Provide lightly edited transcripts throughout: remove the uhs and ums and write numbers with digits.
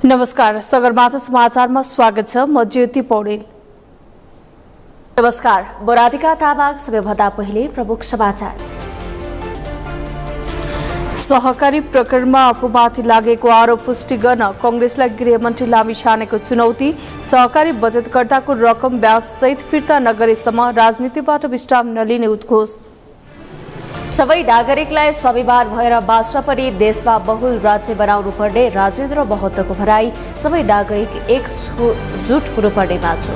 नमस्कार, सगरमाथा समाचारमा स्वागत छ। म ज्योति पौडेल। नमस्कार, बोरातिका ताबाग सबैभन्दा पहिले प्रमुख समाचार। सहकारी प्रकरणमा आफूमाथि लागेको आरोप पुष्टि गर्न कांग्रेसलाई गृहमन्त्री लामिछानेको चुनौती। सहकारी बचतकर्ताको रकम ब्याज सहित फिर्ता नगरेसम्म राजनीतिबाट विश्राम नलिने उद्घोष। सबै नागरिकलाई स्वाभिमान भएर बाँच्न पनि देशमा बहुल राज्य बनाउनु पर्ने राजेन्द्र महतोको भनाई। सबै नागरिक एकजुट हुनुपर्ने मान्छौ।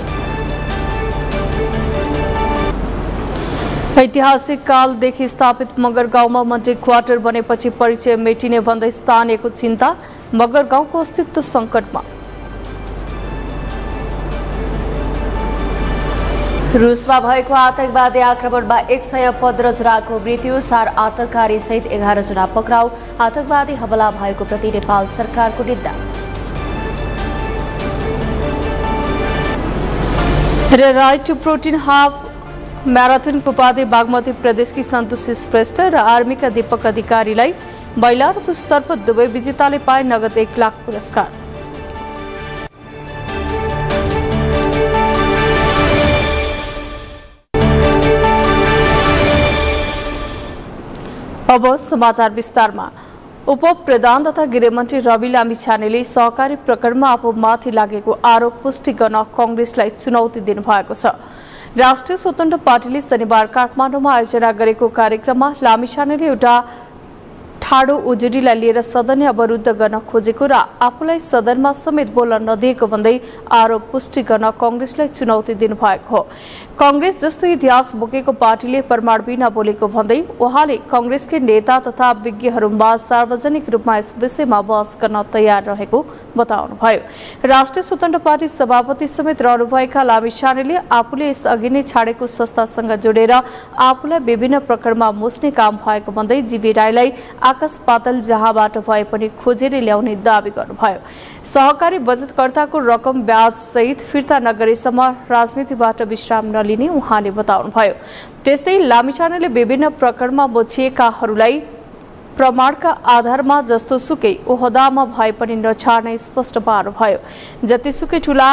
ऐतिहासिक कालदेखि स्थापित मगर गाउँमा मन्त्री क्वार्टर बनेपछि परिचय मेटिने भन्दै स्थानीयको चिन्ता। मगर गाउँको अस्तित्व सङ्कटमा। रुसमा भएको आतंकवादी आक्रमणमा 115 जनाको मृत्यु, 4 आतंककारी सहित 11 जना पक्राउ। आतंकवादी हमला भएको प्रति नेपाल सरकारको निन्दा। राइट टु प्रोटिन हाफ म्याराथनको उपाधि बागमती प्रदेशकी सन्तोषी श्रेष्ठ र आर्मीका दीपक अधिकारीलाई। महिला र पुरुषतर्फ दुवै विजेताले पाए नगद 1 लाख पुरस्कार। अब समाचार विस्तारमा। उप प्रधान तथा गृहमन्त्री रवि लामिछानेले सहकारी प्रकरणमा आफूमाथि लागेको आरोप पुष्टि गर्न कांग्रेसलाई चुनौती दिनुभएको छ। राष्ट्रिय स्वतन्त्र पार्टीले शनिबार काठमाडौँमा आयोजना गरेको कार्यक्रममा लामिछानेले एउटा ठाडो उजुरीलाई लिएर सदन अवरुद्ध गर्न खोजेको र आफूलाई सदनमा समेत बोल्न नदिएको भन्दै आरोप पुष्टि गर्न कांग्रेसलाई चुनौती दिनुभएको हो। कांग्रेस जस्तो इतिहास बोकेको पार्टीले प्रमाण बिना बोलेको भन्दै उहाँले कांग्रेसकै नेता तथा विज्ञहरूमा सार्वजनिक रूपमा यस विषयमा बहस गर्न तयार रहेको बताउनुभयो। राष्ट्रिय स्वतन्त्र पार्टी सभापति समेत रहनुभएका लामिछानेले आफूले यसअघि नै छाडेको संस्थासँग जोडेर आफूलाई विभिन्न प्रकरणमा मुस्ने काम भएको भन्दै जीवी राईलाई आकाश पातल जहाँबाट भए पनि खोजेर ल्याउने दावी गर्नुभयो। सहकारी बचतकर्ताको रकम ब्याज सहित फिर्ता नगरेसम्म राजनीतिबाट विश्राम नलिने उहाँले बताउनुभयो। त्यस्तै लामिछानेले विभिन्न प्रकरणमा बोझिएकाहरूलाई प्रमाणका आधारमा जस्तो सुकै ओहदामा भए पनि नछाड्ने स्पष्ट पार्नुभयो। जतिसुकै ठूला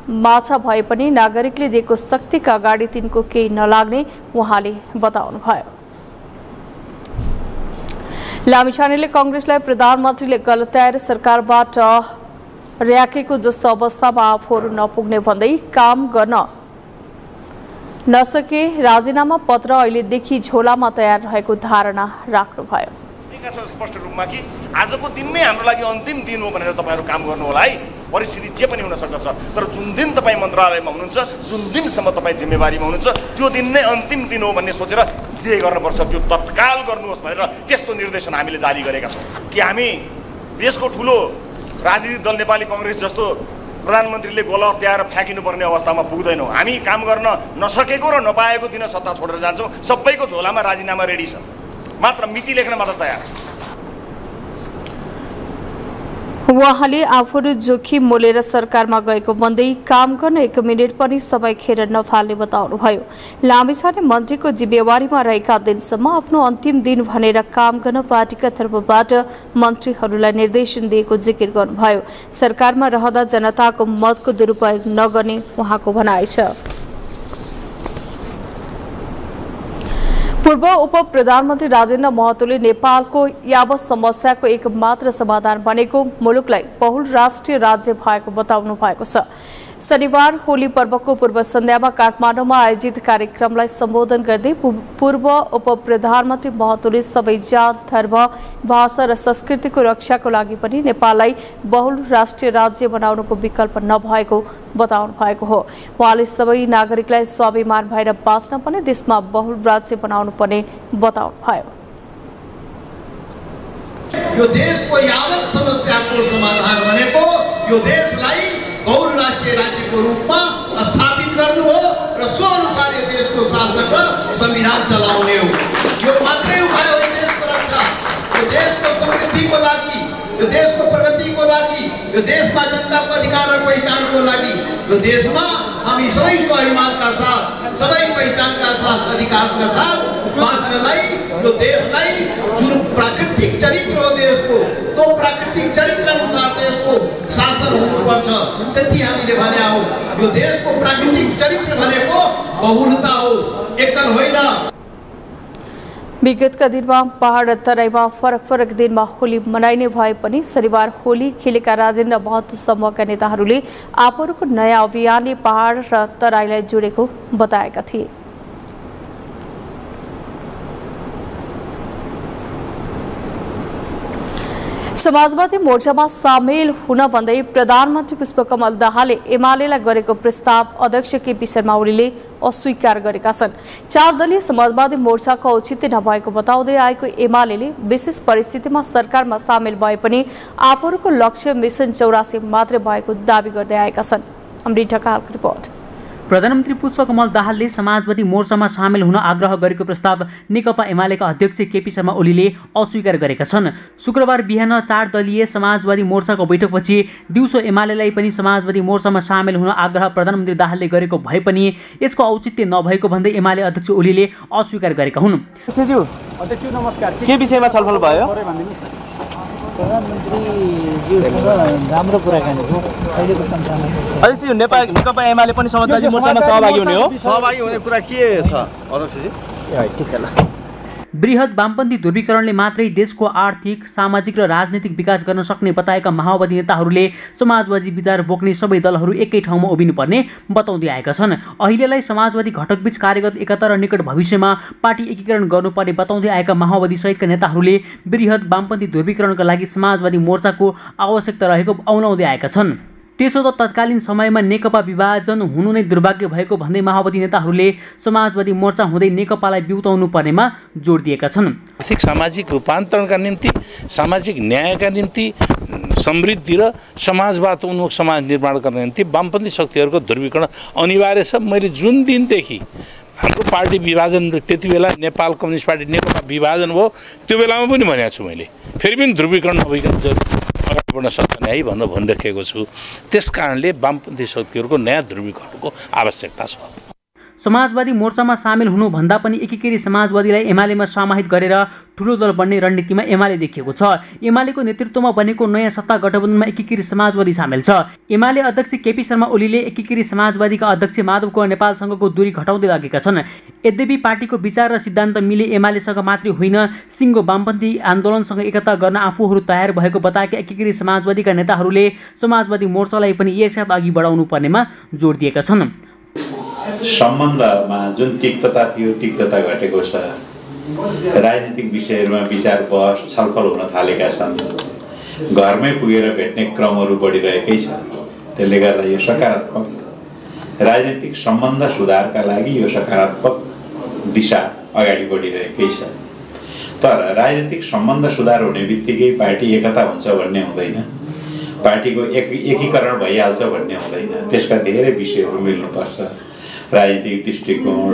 माछा भए पनि नागरिकले दिएको शक्तिका अगाडि तिनको केही नलाग्ने उहाँले बताउनुभयो। लामिछानेले कांग्रेसलाई प्रधानमन्त्रीले गलत्याएर सरकारबाट र्याकेको जस्तो अवस्थामा आफूहरू नपुग्ने भन्दै काम गर्न नसके राजीनामा पत्र अहिलेदेखि झोलामा तयार रहेको धारणा राख्नुभयो। स्पष्ट रूपमा कि आजको दिन नै हाम्रो लागि अन्तिम दिन हो भनेर तपाईहरु काम गर्नु होला है। परिस्थिति जे पनि हुन सक्छ, तर जुन दिन तपाई मन्त्रालयमा हुनुहुन्छ, जुन दिनसम्म तपाई जिम्मेवारीमा हुनुहुन्छ, त्यो दिन नै अन्तिम दिन हो भन्ने सोचेर जे गर्नुपर्छ त्यो तत्काल गर्नुहोस् भनेर त्यस्तो निर्देशन हामीले जारी गरेका छौं। कि हामी देशको ठूलो राजनीतिक दल नेपाली कांग्रेस जस्तो प्रधानमन्त्रीले गोला त्याएर फ्याकिनुपर्ने अवस्थामा पुग्दैनौँ। हामी काम गर्न नसकेको र नपाएको दिन सत्ता छोडेर जान्छौँ। सबैको झोलामा राजीनामा रेडी छ, मात्र मिति लेख्न मात्र तयार छ। उहाँले आफूहरू जोखिम मोलेर सरकारमा गएको भन्दै काम गर्न 1 मिनेट पनि समय खेर नफाल्ने बताउनुभयो। लामिछाने मन्त्रीको जिम्मेवारीमा रहेका दिनसम्म आफ्नो अन्तिम दिन भनेर काम गर्न पार्टीका तर्फबाट मन्त्रीहरूलाई निर्देशन दिएको जिकिर गर्नुभयो। सरकारमा रहँदा जनताको मतको दुरुपयोग नगर्ने उहाँको भनाइ छ। पूर्व उप प्रधानमन्त्री राजेन्द्र महतोले नेपालको यावत समस्याको एकमात्र समाधान भनेको मुलुकलाई बहुल राष्ट्रिय राज्य भएको बताउनु भएको छ। शनिबार होली पर्वको पूर्व सन्ध्यामा काठमाडौँमा आयोजित कार्यक्रमलाई सम्बोधन गर्दै पूर्व उप प्रधानमन्त्री महतोले सबै जात, धर्म, भाषा र संस्कृतिको रक्षाको लागि पनि नेपाललाई बहुल राष्ट्रिय राज्य बनाउनुको विकल्प नभएको बताउनु भएको हो। उहाँले सबै नागरिकलाई स्वाभिमान भएर बाँच्न पनि देशमा बहुल राज्य बनाउनु पर्ने बताउनु भयो। यो देशको यावत समस्याको समाधान भनेको यो देशलाई बहुल राष्ट्रिय राज्यको रूपमा स्थापित गर्नु हो र सो अनुसार यो देशको शासन र संविधान चलाउने हो। यो मात्रै उपाय हो देशको रक्षा, यो देशको समृद्धिको लागि, यो देशको प्रगतिको लागि, यो देशमा जनताको अधिकार र पहिचानको लागि, यो देशमा हामी सबै स्वाभिमानका साथ, सबै पहिचानका साथ, अधिकारका साथ बाँच्नलाई यो देशलाई जुन प्राकृतिक चरित्र हो देशको, तो प्राकृतिक चरित्र अनुसार देशको शासन हुनुपर्छ। त्यति हामीले भने हो। यो देशको प्राकृतिक चरित्र भनेको बहुलता हो, एकल होइन। विगतका दिनमा पहाड र तराईमा फरक दिनमा होली मनाइने भए पनि शनिबार होली खेलेका राजेन्द्र महतो समूहका नेताहरूले आफूहरूको नयाँ अभियानले पहाड र तराईलाई जोडेको बताएका थिए। समाजवादी मोर्चामा सामेल हुन भन्दै प्रधानमन्त्री पुष्पकमल दाहालले एमालेलाई गरेको प्रस्ताव अध्यक्ष केपी शर्मा ओलीले अस्वीकार गरेका छन्। 4 दलीय समाजवादी मोर्चाको औचित्य नभएको बताउँदै आएको एमालेले विशेष परिस्थितिमा सरकारमा सामेल भए पनि आफूहरूको लक्ष्य मिसन 84 मात्रै भएको दावी गर्दै आएका छन्। अमृत ढकालको रिपोर्ट। प्रधानमन्त्री पुष्पकमल दाहालले समाजवादी मोर्चामा सामेल हुन आग्रह गरेको प्रस्ताव नेकपा एमालेका अध्यक्ष केपी शर्मा ओलीले अस्वीकार गरेका छन्। शुक्रबार बिहान 4 दलीय समाजवादी मोर्चाको बैठकपछि दिउँसो एमालेलाई पनि समाजवादी मोर्चामा सामेल हुन आग्रह प्रधानमन्त्री दाहालले गरेको भए पनि यसको औचित्य नभएको भन्दै एमाले अध्यक्ष ओलीले अस्वीकार गरेका हुन्। अध्यक्ष नमस्कार, के विषयमा छलफल भयो? राम्रो कुराकानी हो। अध्यक्षजी, नेकपा एमाले पनि समाजवादी मोर्चामा सहभागी हुने हो? सहभागी हुने कुरा के छ अध्यक्षजी? ठिक छ ल। बृहत वामपन्थी ध्रुवीकरणले मात्रै देशको आर्थिक, सामाजिक र राजनीतिक विकास गर्न सक्ने बताएका माओवादी नेताहरूले समाजवादी विचार बोक्ने सबै दलहरू एकै ठाउँमा उभिनुपर्ने बताउँदै आएका छन्। अहिलेलाई समाजवादी घटकबीच कार्यगत एकता र निकट भविष्यमा पार्टी एकीकरण गर्नुपर्ने बताउँदै आएका माओवादी सहितका नेताहरूले बृहत वामपन्थी ध्रुवीकरणका लागि समाजवादी मोर्चाको आवश्यकता रहेको औलाउँदै आएका छन्। त्यसो त तत्कालीन समयमा नेकपा विभाजन हुनु नै दुर्भाग्य भएको भन्दै माओवादी नेताहरूले समाजवादी मोर्चा हुँदै नेकपालाई बिउताउनु पर्नेमा जोड दिएका छन्। आर्थिक सामाजिक रूपान्तरणका निम्ति, सामाजिक न्यायका निम्ति, समृद्धि र समाजवाद उन्मुख समाज निर्माण गर्ने निम्ति वामपन्थी शक्तिहरूको ध्रुवीकरण अनिवार्य छ। मैले जुन दिनदेखि हाम्रो पार्टी विभाजन, त्यति बेला नेपाल कम्युनिस्ट पार्टी नेकपा विभाजन भयो, त्यो बेलामा पनि भनेको छु मैले, फेरि पनि ध्रुवीकरण नभइकन अगाडि बढ्न सक्दैन है भनेर भनिराखेको छु। त्यस कारणले वामपन्थी शक्तिहरूको नयाँ ध्रुवीकरणको आवश्यकता छ। समाजवादी मोर्चामा सामेल हुनुभन्दा पनि एकीकृत समाजवादीलाई एमालेमा समाहित गरेर ठुलो दल बन्ने रणनीतिमा एमाले देखिएको छ। एमालेको नेतृत्वमा बनेको नयाँ सत्ता गठबन्धनमा एकीकृत समाजवादी सामेल छ। एमाले अध्यक्ष केपी शर्मा ओलीले एकीकृत समाजवादीका अध्यक्ष माधव कुँवर नेपालसँगको दूरी घटाउँदै लागेका छन्। यद्यपि पार्टीको विचार र सिद्धान्त मिले एमालेसँग मात्रै होइन, सिङ्गो वामपन्थी आन्दोलनसँग एकता गर्न आफूहरू तयार भएको बताएका एकीकृत समाजवादीका नेताहरूले समाजवादी मोर्चालाई पनि एकसाथ अघि बढाउनु पर्नेमा जोड दिएका छन्। सम्बन्धमा जुन तिक्तता थियो, तिक्तता घटेको छ। राजनीतिक विषयहरूमा विचार बहस छलफल हुन थालेका छन्। घरमै पुगेर भेट्ने क्रमहरू बढिरहेकै छ। त्यसले गर्दा यो सकारात्मक राजनीतिक सम्बन्ध सुधारका लागि यो सकारात्मक दिशा अगाडि बढिरहेकै छ। तर राजनीतिक सम्बन्ध सुधार हुने बित्तिकै पार्टी एकता हुन्छ भन्ने हुँदैन, पार्टीको एकीकरण भइहाल्छ भन्ने हुँदैन। त्यसका धेरै विषयहरू मिल्नुपर्छ। राजनीतिक दृष्टिकोण,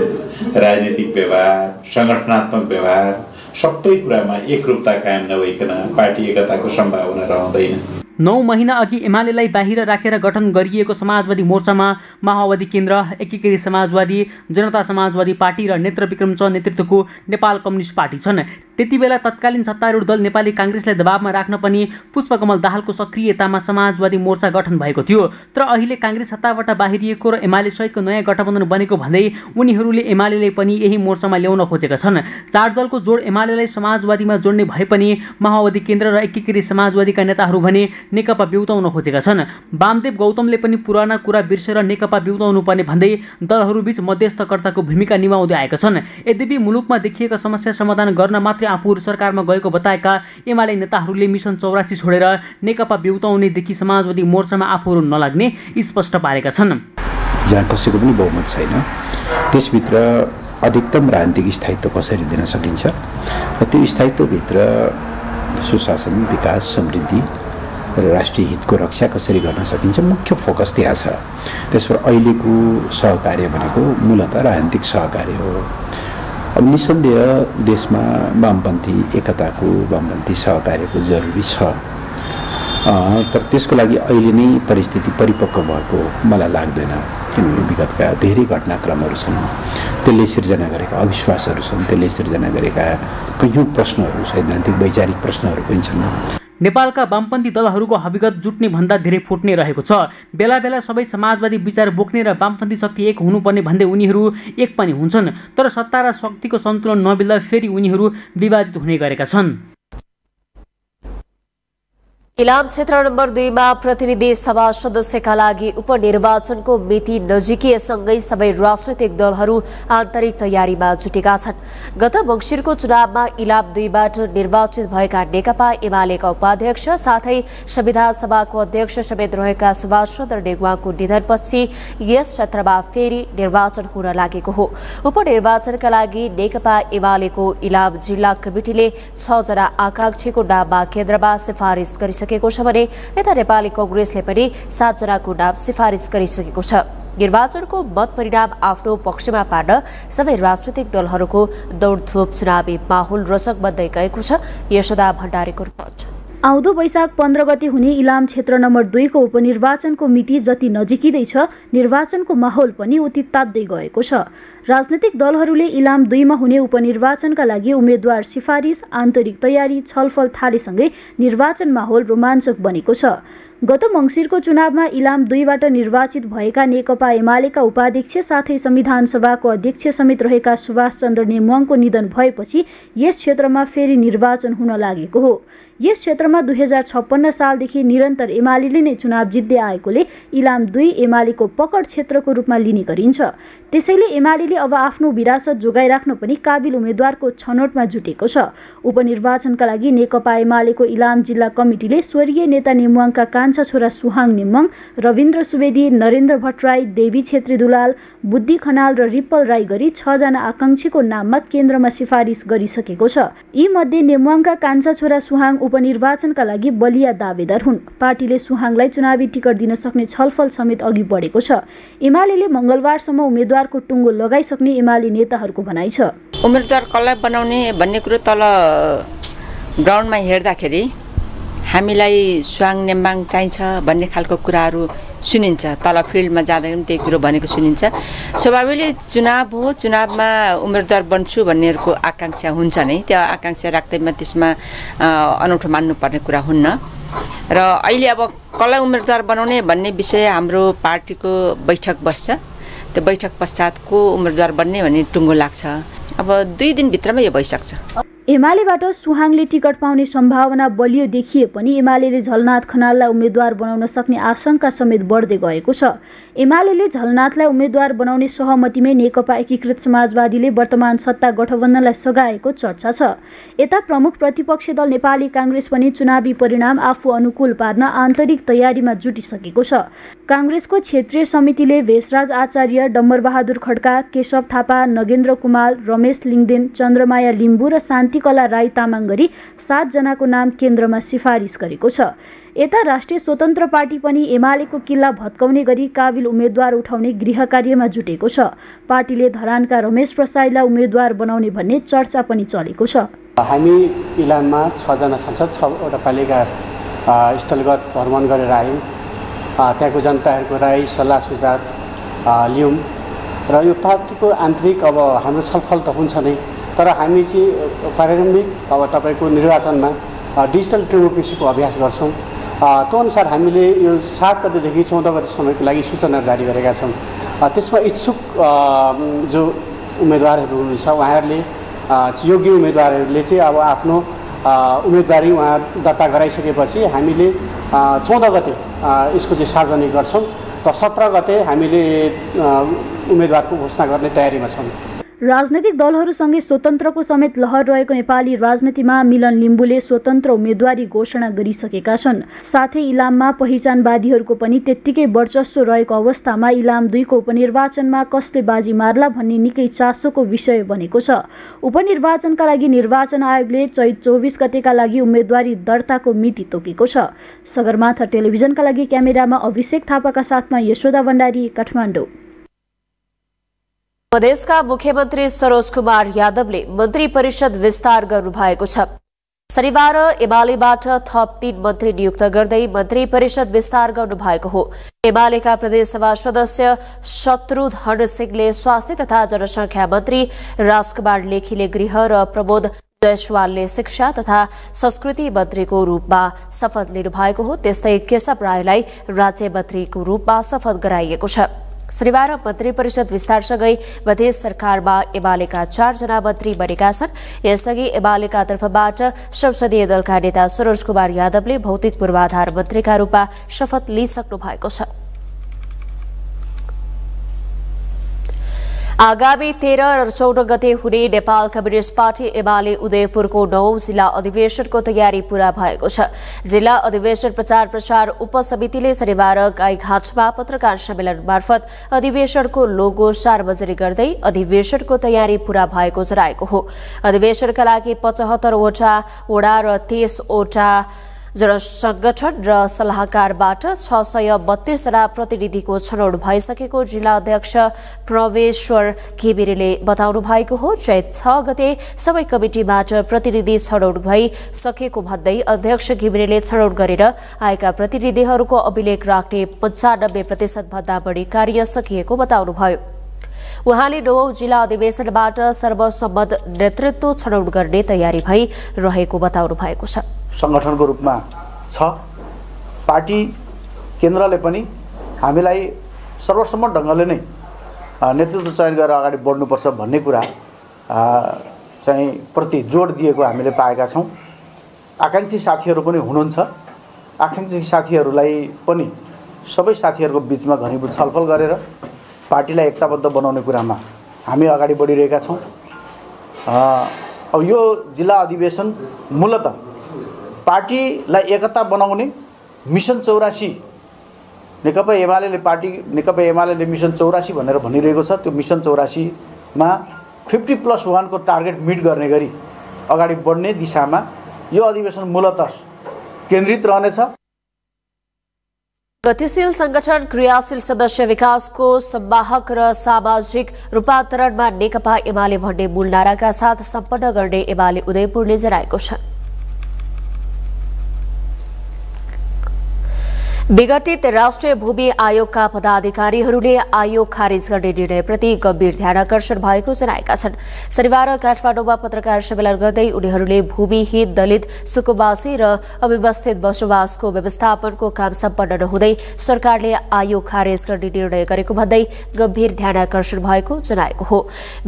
राजनीतिक व्यवहार, सङ्गठनात्मक व्यवहार, सबै कुरामा एकरूपता कायम नभइकन पार्टी एकताको सम्भावना रहँदैन। 9 महिना अघि एमालेलाई बाहिर राखेर गठन गरिएको समाजवादी मोर्चामा माओवादी केन्द्र, एकीकृत समाजवादी, जनता समाजवादी पार्टी र नेत्रविक्रम च नेतृत्वको नेपाल कम्युनिस्ट पार्टी छन्। त्यति बेला तत्कालीन सत्तारूढ दल नेपाली काङ्ग्रेसलाई दबावमा राख्न पनि पुष्पकमल दाहालको सक्रियतामा समाजवादी मोर्चा गठन भएको थियो। तर अहिले काङ्ग्रेस सत्ताबाट बाहिरिएको र एमाले सहितको नयाँ गठबन्धन बनेको भन्दै उनीहरूले एमालेलाई पनि यही मोर्चामा ल्याउन खोजेका छन्। 4 दलको जोड एमालेलाई समाजवादीमा जोड्ने भए पनि माओवादी केन्द्र र एकीकृत समाजवादीका नेताहरू भने नेकपा बिउताउन खोजेका छन्। वामदेव गौतमले पनि पुराना कुरा बिर्सेर नेकपा बिउताउनु पर्ने भन्दै दलहरूबीच मध्यस्थकर्ताको भूमिका निभाउँदै आएका छन्। यद्यपि मुलुकमा देखिएका समस्या समाधान गर्न मात्रै आफूहरू सरकारमा गएको बताएका एमाले नेताहरूले मिसन 84 छोडेर नेकपा बिउताउनेदेखि समाजवादी मोर्चामा आफूहरू नलाग्ने स्पष्ट पारेका छन्। जहाँ कसैको पनि बहुमत छैन, त्यसभित्र अधिकतम राजनीतिक स्थायित्व कसरी दिन सकिन्छ र त्यो स्थायित्वभित्र सुशासन, विकास, समृद्धि र राष्ट्रिय हितको रक्षा कसरी गर्न सकिन्छ, मुख्य फोकस त्यहाँ छ। त्यसबाट अहिलेको सहकार्य भनेको मूलतः राजनीतिक सहकार्य हो। अब निसन्देह देशमा वामपन्थी एकताको, वामपन्थी सहकार्यको जरुरी छ। तर त्यसको लागि अहिले नै परिस्थिति परिपक्व भएको मलाई लाग्दैन, किनभने विगतका धेरै घटनाक्रमहरू छन्, त्यसले सिर्जना गरेका अविश्वासहरू छन्, त्यसले सिर्जना गरेका कैयौँ प्रश्नहरू, सैद्धान्तिक वैचारिक प्रश्नहरू पनि छन्। नेपालका वामपन्थी दलहरूको हकीकत जुट्ने भन्दा धेरै फुट्ने रहेको छ। बेला बेला सबै समाजवादी विचार बोक्ने र वामपन्थी शक्ति एक हुनुपर्ने भन्दै उनीहरू एक पनि हुन्छन्, तर सत्ता र शक्तिको सन्तुलन नमिल्दा फेरि उनीहरू विभाजित हुने गरेका छन्। इलाम क्षेत्र नम्बर 2 मा प्रतिनिधि सभा सदस्यका लागि उपनिर्वाचनको मिति नजिकिएसँगै सबै राजनैतिक दलहरू आन्तरिक तयारीमा जुटेका छन्। गत मङ्सिरको चुनावमा इलाम 2 बाट निर्वाचित भएका नेकपा एमालेका उपाध्यक्ष साथै संविधान सभाको अध्यक्ष समेत रहेका सुभाष चन्द्र नेउवाको निधनपछि यस क्षेत्रमा फेरि निर्वाचन हुन लागेको हो। उपनिर्वाचनका लागि नेकपा एमालेको इलाम जिल्ला कमिटिले 6 जना आकांक्षीको नाममा केन्द्रमा सिफारिस गरिसकेको छ भने यता नेपाली कांग्रेसले पनि 7 जनाको नाम सिफारिस गरिसकेको छ। निर्वाचनको मत परिणाम आफ्नो पक्षमा पार्न सबै राजनैतिक दलहरूको दौडधुप चुनावी माहौल रोचक बन्दै गएको छ। यशोदा भण्डारीको रिपोर्ट। आउँदो वैशाख 15 गते हुने इलाम क्षेत्र नम्बर 2 को उपनिर्वाचनको मिति जति नजिकिँदैछ, निर्वाचनको माहौल पनि उति तात्दै गएको छ। राजनैतिक दलहरूले इलाम 2 मा हुने उपनिर्वाचनका लागि उम्मेद्वार सिफारिस, आन्तरिक तयारी, छलफल थालेसँगै निर्वाचन माहौल रोमाञ्चक बनेको छ। गत मङ्सिरको चुनावमा इलाम 2 बाट निर्वाचित भएका नेकपा एमालेका उपाध्यक्ष साथै संविधान सभाको अध्यक्ष समेत रहेका सुभाष चन्द्र नेउवाको निधन भएपछि यस क्षेत्रमा फेरि निर्वाचन हुन लागेको हो। यस क्षेत्रमा 2056 सालदेखि निरन्तर एमालेले नै चुनाव जित्दै आएकोले इलाम 2 एमालेको पकड क्षेत्रको रूपमा लिने गरिन्छ। त्यसैले एमालेले अब आफ्नो विरासत जोगाइराख्न पनि काबिल उम्मेद्वारको छनौटमा जुटेको छ। उपनिर्वाचनका लागि नेकपा एमालेको इलाम जिल्ला कमिटिले स्वर्गीय नेता नेमुवाङका कान्छा छोरा सुहाङ नेमुवाङ, रविन्द्र सुवेदी, नरेन्द्र भट्टराई, देवी छेत्री दुलाल, बुद्धि खनाल र रिप्पल राई गरी 6 जना आकांक्षीको नाममा केन्द्रमा सिफारिस गरिसकेको छ। यी मध्ये नेमुवाङका कान्छा छोरा सुहाङ उपनिर्वाचनका लागि बलिया दावेदार हुन्। पार्टीले सुहाङलाई चुनावी टिकट दिन सक्ने छलफल समेत अघि बढेको छ। एमालेले मंगलबारसम्म उम्मेद्वारको टुङ्गो लगाइसक्ने एमाले नेताहरूको भनाइ छ। उम्मेद्वार कसलाई बनाउने भन्ने कुरो तल ग्राउन्डमा हेर्दाखेरि हामीलाई सुहाङ नेम्बाङ चाहिन्छ भन्ने खालको कुराहरू सुनिन्छ। तल फिल्डमा जाँदा पनि त्यही कुरो भनेको सुनिन्छ। स्वाभाविक चुनाव हो, चुनावमा उम्मेदवार बन्छु भन्नेहरूको आकांक्षा हुन्छ नै। त्यो आकांक्षा राख्दैमा त्यसमा अनौठो मान्नुपर्ने कुरा हुन्न। र अहिले अब कसलाई उम्मेदवार बनाउने भन्ने विषय हाम्रो पार्टीको बैठक बस्छ। त्यो बैठक पश्चात को उम्मेदवार बन्ने भन्ने टुङ्गो लाग्छ। अब 2 दिनभित्रमा यो भइसक्छ। एमालेबाट सुहाङले टिकट पाउने सम्भावना बलियो देखिए पनि एमालेले झलनाथ खनाललाई उम्मेद्वार बनाउन सक्ने आशंका समेत बढ्दै गएको छ। एमालेले झलनाथलाई उम्मेद्वार बनाउने सहमतिमै नेकपा एकीकृत समाजवादीले वर्तमान सत्ता गठबन्धनलाई सघाएको चर्चा छ। यता प्रमुख प्रतिपक्षी दल नेपाली कांग्रेस पनि चुनावी परिणाम आफू अनुकूल पार्न आन्तरिक तयारीमा जुटिसकेको छ। कांग्रेसको क्षेत्रीय समितिले भेषराज आचार्य, डम्बरबहादुर खड्का, केशव थापा, नगेन्द्र कुमार, रमेश लिङदेन, चन्द्रमाया लिम्बू र शान्तिकला राई तामाङ गरी 7 जनाको नाम केन्द्रमा सिफारिस गरेको छ। यता राष्ट्रिय स्वतन्त्र पार्टी पनि एमालेको किल्ला भत्काउने गरी काबिल उम्मेद्वार उठाउने गृह कार्यमा जुटेको छ। पार्टीले धरानका रमेश प्रसाईलाई उम्मेद्वार बनाउने भन्ने चर्चा पनि चलेको छ। हामी इलाममा 6 जना सांसद 6 वटा पालिका स्थलगत भ्रमण गरेर आयौँ। त्यहाँको जनताहरूको राय सल्लाह सुझाव लियौँ र यो पार्टीको आन्तरिक अब हाम्रो छलफल त हुन्छ नै, तर हामी चाहिँ प्रारम्भिक अब तपाईँको निर्वाचनमा डिजिटल डेमोक्रेसीको अभ्यास गर्छौँ। त्यो अनुसार हामीले यो 7 गतेदेखि 14 गतेसम्मको लागि सूचना जारी गरेका छौँ। त्यसमा इच्छुक जो उम्मेदवारहरू हुनुहुन्छ उहाँहरूले योग्य उम्मेदवारहरूले चाहिँ अब आफ्नो उम्मेदवारी उहाँ दर्ता गराइसकेपछि हामीले 14 गते यसको चाहिँ सार्वजनिक गर्छौँ र 17 गते हामीले उम्मेदवारको घोषणा गर्ने तयारीमा छौँ। राजनैतिक दलहरूसँगै स्वतन्त्रको समेत लहर रहेको नेपाली राजनीतिमा मिलन लिम्बूले स्वतन्त्र उम्मेदवारी घोषणा गरिसकेका छन्। साथै इलाममा पहिचानवादीहरूको पनि त्यत्तिकै वर्चस्व रहेको अवस्थामा इलाम 2 को उपनिर्वाचनमा कसले बाजी मार्ला भन्ने निकै चासोको विषय बनेको छ। उपनिर्वाचनका लागि निर्वाचन आयोगले चैत 24 गतेका लागि उम्मेदवारी दर्ताको मिति तोकेको छ। सगरमाथा टेलिभिजनका लागि क्यामेरामा अभिषेक थापाका साथमा यशोदा भण्डारी, काठमाडौँ। प्रदेशका मुख्यमन्त्री सरोज कुमार यादवले मन्त्री परिषद विस्तार गर्नुभएको छ। शनिबार एमालेबाट थप 3 मन्त्री नियुक्त गर्दै मन्त्री परिषद विस्तार गर्नुभएको हो। एमालेका प्रदेशसभा सदस्य शत्रुघ्न सिंहले स्वास्थ्य तथा जनसङ्ख्या मन्त्री, राजकुमार लेखीले गृह र प्रमोद जयसवालले शिक्षा तथा संस्कृति मन्त्रीको रूपमा शपथ लिनुभएको हो। त्यस्तै केशव राईलाई राज्य मन्त्रीको रूपमा शपथ गराइएको छ। शनिबार मन्त्री परिषद विस्तारसँगै मधेस सरकारमा एमालेका 4 जना मन्त्री बनेका छन्। यसअघि एमालेका तर्फबाट संसदीय दलका नेता सरोज कुमार यादवले भौतिक पूर्वाधार मन्त्रीका रूपमा शपथ लिइसक्नु भएको छ। आगामी 13 र 14 गते हुने नेपाल कम्युनिस्ट पार्टी एमाले उदयपुरको 9औं जिल्ला अधिवेशनको तयारी पूरा भएको छ। जिल्ला अधिवेशन प्रचार प्रसार उपसमितिले शनिबार गाईघाटमा पत्रकार सम्मेलन मार्फत अधिवेशनको लोगो सार्वजनिक गर्दै अधिवेशनको तयारी पूरा भएको जनाएको हो। अधिवेशनका लागि 75 वटा वडा र 23 वटा जनसंगठन र सल्लाहकारबाट 632 जना प्रतिनिधिको छनौट भइसकेको जिल्ला अध्यक्ष प्रवेश्वर घिमिरेले बताउनु भएको हो। चैत 6 गते सबै कमिटीबाट प्रतिनिधि छनौट भइसकेको भन्दै अध्यक्ष घिमिरेले छनौट गरेर आएका प्रतिनिधिहरूको अभिलेख राख्ने 95% भन्दा बढी कार्य सकिएको बताउनुभयो। उहाँले 9औं जिल्ला अधिवेशनबाट सर्वसम्मत नेतृत्व छनौट गर्ने तयारी भइरहेको बताउनु भएको छ। संगठनको रूपमा छ। पार्टी केन्द्रले पनि हामीलाई सर्वसम्मत ढङ्गले नै नेतृत्व चयन गरेर अगाडि बढ्नुपर्छ भन्ने कुरा चाहिँ प्रति जोड दिएको हामीले पाएका छौँ। आकांक्षी साथीहरू पनि हुनुहुन्छ। आकांक्षी साथीहरूलाई पनि सबै साथीहरूको बीचमा घनीभूत छलफल गरेर पार्टीलाई एकताबद्ध बनाउने कुरामा हामी अगाडि बढिरहेका छौँ। अब यो जिल्ला अधिवेशन मूलतः पार्टीलाई एकता बनाउने मिसन 84 नेकपा एमाले मिसन 84 भनेर भनिरहेको छ। त्यो मिसन 84 मा 50+1 को टार्गेट मिट गर्ने गरी अगाडि बढ्ने दिशामा यो अधिवेशन मूलतः केन्द्रित रहनेछ। गतिशील संगठन क्रियाशील सदस्य विकासको संवाहक र सामाजिक रूपान्तरणमा नेकपा एमाले भन्ने मूल नाराका साथ सम्पन्न गर्ने एमाले उदयपुरले जनाएको छ। विघटित राष्ट्रिय भूमि आयोगका पदाधिकारीहरूले आयोग खारिज गर्ने निर्णयप्रति गम्भीर ध्यानाकर्षण भएको जनाएका छन्। शनिबार काठमाडौँमा पत्रकार सम्मेलन गर्दै उनीहरूले भूमिहीन दलित सुकुम्बासी र अव्यवस्थित बसोबासको व्यवस्थापनको काम सम्पन्न नहुँदै सरकारले आयोग खारेज गर्ने निर्णय गरेको भन्दै गम्भीर ध्यानाकर्षण भएको जनाएको हो।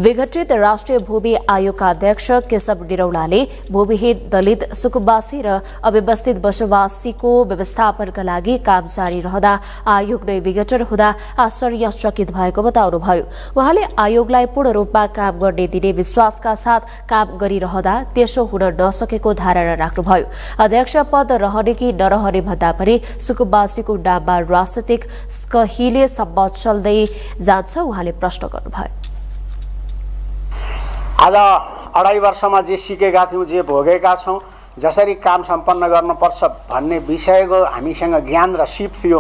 विघटित राष्ट्रिय भूमि आयोगका अध्यक्ष केशव निरौलाले भूमिहीन दलित सुकुम्बासी र अव्यवस्थित बसोबासीको व्यवस्थापनका लागि काम जारी रहँदा आयोग नै विघटन हुँदा आश्चर्यचकित भएको बताउनुभयो। उहाँले आयोगलाई पूर्ण रूपमा काम गर्ने दिने विश्वासका साथ काम गरिरहँदा त्यसो हुन नसकेको धारणा राख्नुभयो। अध्यक्ष पद रहने कि नरहने भन्दा पनि सुकुम्बासीको नाममा राजनीतिक कहिलेसम्म चल्दै जान्छ उहाँले प्रश्न गर्नुभयो। आज 2.5 वर्षमा जे सिकेका थियौँ, जे भोगेका छौँ, जसरी काम सम्पन्न गर्नुपर्छ भन्ने विषयको हामीसँग ज्ञान र सिप थियो,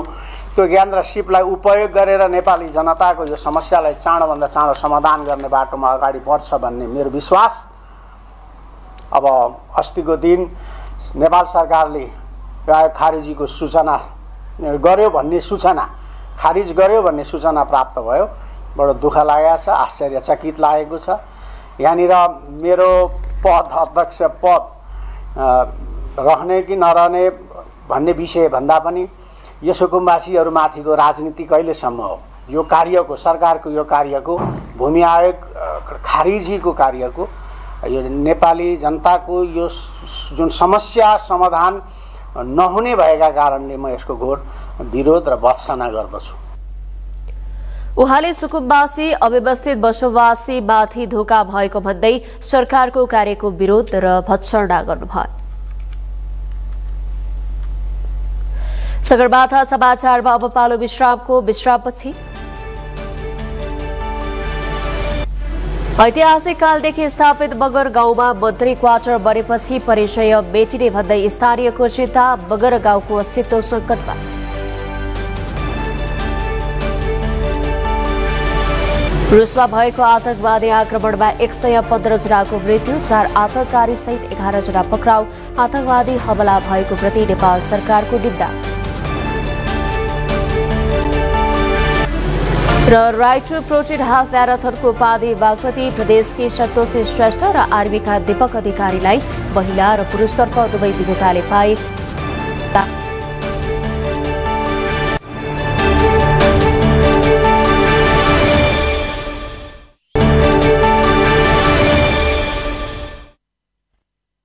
त्यो ज्ञान र सिपलाई उपयोग गरेर नेपाली जनताको यो समस्यालाई चाँडोभन्दा चाँडो समाधान गर्ने बाटोमा अगाडि बढ्छ भन्ने मेरो विश्वास। अब अस्तिको दिन नेपाल सरकारले आयोग खारिजीको सूचना गर्यो भन्ने सूचना प्राप्त भयो। बडो दुःख लागेको छ, आश्चर्यचकित लागेको छ। यहाँनिर मेरो पद, अध्यक्ष पद रहने कि नरहने भन्ने विषय भन्दा पनि यो सुकुम्बासीहरूमाथिको राजनीति कहिलेसम्म हो, यो कार्यको सरकारको यो कार्यको भूमि आयोग खारिजीको कार्यको यो नेपाली जनताको यो जुन समस्या समाधान नहुने भएका कारणले म यसको घोर विरोध र भत्सना गर्दछु। उहाँले सुकुम्बासी अव्यवस्थित बसोबासीमाथि धोका भएको भन्दै सरकारको कार्यको विरोध र भत्सना गर्नुभयो। सगरमाथा समाचारमा अब पालो विश्रामपछि ऐतिहासिक कालदेखि स्थापित बगर गाउँमा मन्त्री क्वार्टर बनेपछि परिचय मेटिने भन्दै स्थानीयको चिन्ता, बगर गाउँको अस्तित्व सङ्कटमा। रुसमा भएको आतंकवादी आक्रमणमा 115 जनाको मृत्यु, 4 आतंककारी सहित 11 जना पक्राउ। आतंकवादी हमला भएको प्रति नेपाल सरकारको निन्दा। र राइट टु प्रोटेक्ट हाफ म्याराथनको उपाधि बागमती प्रदेशकी सन्तोषी श्रेष्ठ र आर्मीका दीपक अधिकारीलाई महिला र पुरुषतर्फ दुवै विजेताले पाए।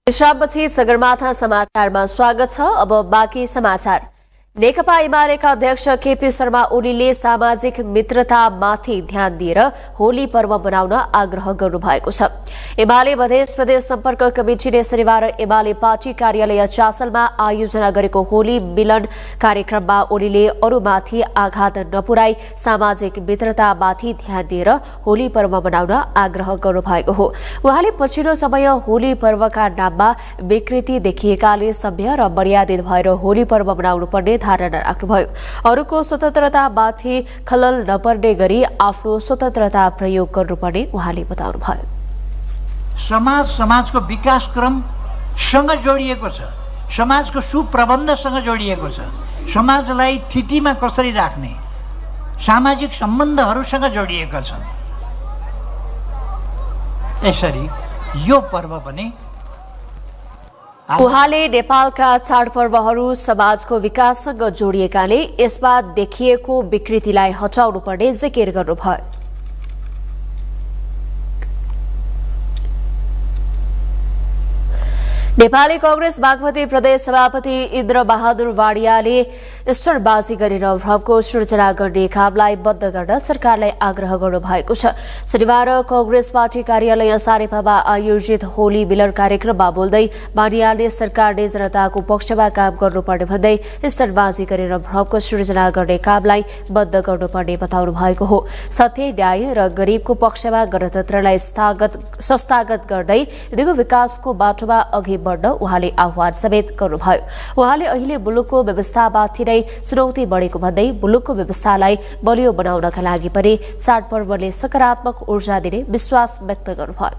विश्रामपछि सगरमाथा समाचारमा स्वागत छ। अब बाँकी समाचार। नेकपा एमालेका अध्यक्ष केपी शर्मा ओलीले सामाजिक मित्रतामाथि ध्यान दिएर होली पर्व मनाउन आग्रह गर्नुभएको छ। एमाले मधेस प्रदेश सम्पर्क कमिटिले शनिबार एमाले पार्टी कार्यालय चासलमा आयोजना गरेको होली मिलन कार्यक्रममा ओलीले अरूमाथि आघात नपुर्याई सामाजिक मित्रतामाथि ध्यान दिएर होली पर्व मनाउन आग्रह गर्नुभएको हो। उहाँले पछिल्लो समय होली पर्वका नाममा विकृति देखिएकाले सभ्य र मर्यादित भएर होली पर्व मनाउनु पर्ने धारणा राख्नुभयो। अरूको स्वतन्त्रतामाथि खलल नपर्ने गरी आफ्नो स्वतन्त्रता प्रयोग गर्नुपर्ने उहाँले बताउनुभयो। समाजको विकास क्रमसँग जोडिएको छ, समाजको सुप्रबन्धसँग जोडिएको छ, समाजलाई स्थितिमा कसरी राख्ने सामाजिक सम्बन्धहरूसँग जोडिएका छन्। यसरी यो पर्व पनि उहाँले नेपालका चाडपर्वहरू समाजको विकाससँग जोडिएकाले यसमा देखिएको विकृतिलाई हटाउनु पर्ने जिकिर गर्नुभयो। नेपाली कांग्रेस बागमती प्रदेश सभापति इन्द्र बहादुर वाडियाले स्तरबाजी गरेर भ्रमको सृजना गर्ने कामलाई बन्द गर्न सरकारलाई आग्रह गर्नुभएको छ। शनिबार कांग्रेस पार्टी कार्यालय सारेपामा आयोजित होली मिलन कार्यक्रममा बोल्दै वाडियाले सरकारले जनताको पक्षमा काम गर्नुपर्ने भन्दै स्तरबाजी गरेर भ्रमको सृजना गर्ने कामलाई बन्द गर्नुपर्ने बताउनु भएको हो। सत्य, न्याय र गरीबको पक्षमा गणतन्त्रलाई संस्थागत गर्दै दिगो विकासको बाटोमा अघि बढ्न उहाँले आह्वान समेत गर्नुभयो। उहाँले अहिले मुलुकको व्यवस्थामाथि नै चुनौती बढेको भन्दै मुलुकको व्यवस्थालाई बलियो बनाउनका लागि पनि चाडपर्वले सकारात्मक ऊर्जा दिने विश्वास व्यक्त गर्नुभयो।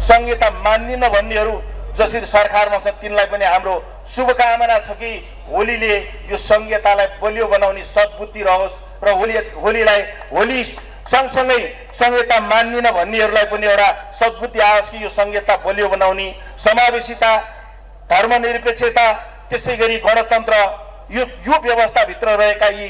संहिता मान्दिन भन्नेहरू जसरी सरकारमा छ तिनलाई पनि हाम्रो शुभकामना छ कि होलीले यो संहितालाई बलियो बनाउने सद्बुद्धि रहोस् र होली सँगसँगै संहिता मान्दिन भन्नेहरूलाई पनि एउटा सद्बुद्धि आओस् कि यो संहिता बलियो बनाउने, समावेशिता, धर्मनिरपेक्षता, त्यसै गरी गणतन्त्र यो व्यवस्थाभित्र रहेका यी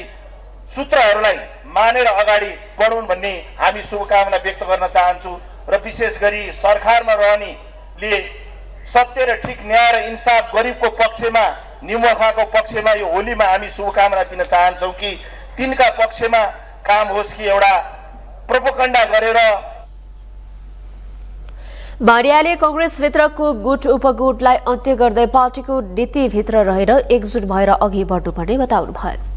सूत्रहरूलाई मानेर अगाडि बढौँ भन्ने हामी शुभकामना व्यक्त गर्न चाहन्छौँ। र विशेष गरी सरकारमा रहनेले सत्य र ठिक, न्याय र इन्साफ, गरिबको पक्षमा, निमुखाको पक्षमा यो होलीमा हामी शुभकामना दिन चाहन्छौँ कि तिनका पक्षमा काम होस् कि एउटा प्रोपोगन्डा गरेर। वाडियाले कांग्रेसभित्रको गुट उपगुटलाई अन्त्य गर्दै पार्टीको नीतिभित्र रहेर एकजुट भएर अघि बढ्नुपर्ने बताउनुभयो।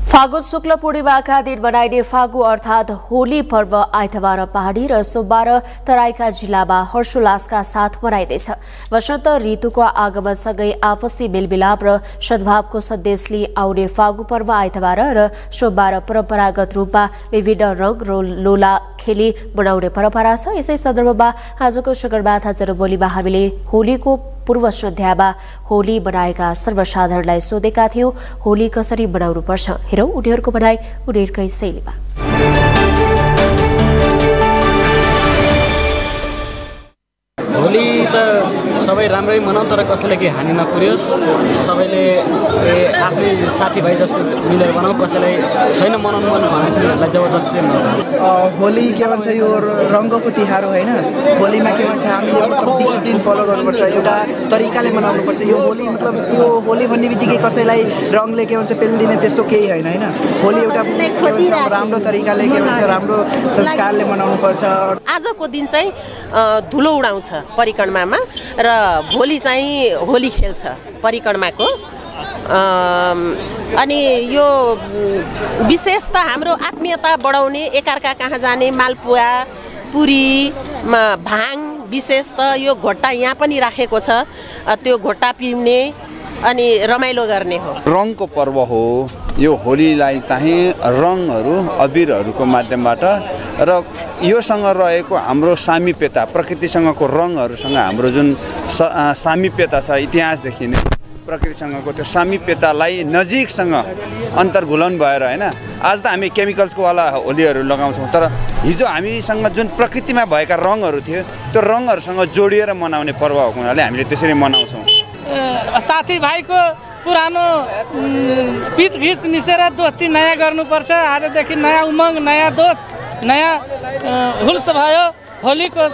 फागुन शुक्ल पूर्णिमाका दिन मनाइने फागु अर्थात होली पर्व आइतबार पहाडी र सोमबार तराईका जिल्लामा हर्षोल्लासका साथ मनाइँदैछ। वसन्त ऋतुको आगमनसँगै आपसी मेलमिलाप र सद्भावको सन्देश लिई आउने फागु पर्व आइतबार र सोमबार परम्परागत रूपमा विभिन्न रंग र लोला खेली मनाउने परम्परा छ। यसै सन्दर्भमा आजको सगरमाथा जनबोलीमा हामीले होलीको पूर्व सन्ध्यामा होली बनाएका सर्वसाधारणलाई सोधेका थियौं होली कसरी बनाउनुपर्छ। हेरौं उनीहरूको भनाई उनीहरूकै शैलीमा। होली त सबै राम्रै मनाउँ तर कसैले केही हानि नपुर्योस्, सबैले आफ्नै साथीभाइ जस्तो मिलेर बनाऊ, कसैलाई छैन मनाउनु मन भनेकोलाई जबरजस्ती नगरौँ। होली के भन्छ यो रङ्गको तिहार हो होइन। होलीमा के भन्छ हामीले मतलब डिसिप्लिन फलो गर्नुपर्छ, एउटा तरिकाले मनाउनुपर्छ। यो होली मतलब यो होली भन्ने बित्तिकै कसैलाई रङले के भन्छ पेलिदिने त्यस्तो केही होइन होइन। होली एउटा के भन्छ राम्रो तरिकाले के भन्छ राम्रो संस्कारले मनाउनुपर्छ। आजको दिन चाहिँ धुलो उडाउँछ परिक्रमामा र भोलि चाहिँ होली खेल्छ परिक्रमाको। अनि यो विशेषता हाम्रो आत्मीयता बढाउने, एकअर्का कहाँ जाने, मालपुवा पुरी भाङ, विशेष त यो घोट्टा यहाँ पनि राखेको छ, त्यो घोट्टा पिउने अनि रमाइलो गर्ने हो। रङको पर्व हो यो होलीलाई चाहिँ रङहरू अबिरहरूको माध्यमबाट र योसँग रहेको हाम्रो सामिप्यता, प्रकृतिसँगको रङहरूसँग हाम्रो जुन सामिप्यता छ इतिहासदेखि नै प्रकृतिसँगको त्यो सामिप्यतालाई नजिकसँग अन्तर्घुलन भएर होइन आज त हामी केमिकल्सको वाला होलीहरू लगाउँछौँ, तर हिजो हामीसँग जुन प्रकृतिमा भएका रङहरू थियो त्यो रङहरूसँग जोडिएर मनाउने पर्व भएको हुनाले हामीले त्यसरी मनाउँछौँ। साथीभाइको पुरानो पिच घिच मिसेर दोस्ती नयाँ गर्नुपर्छ। आजदेखि नयाँ उमङ्ग, नयाँ दोष, नयाँ हुल्स भयो। होलीको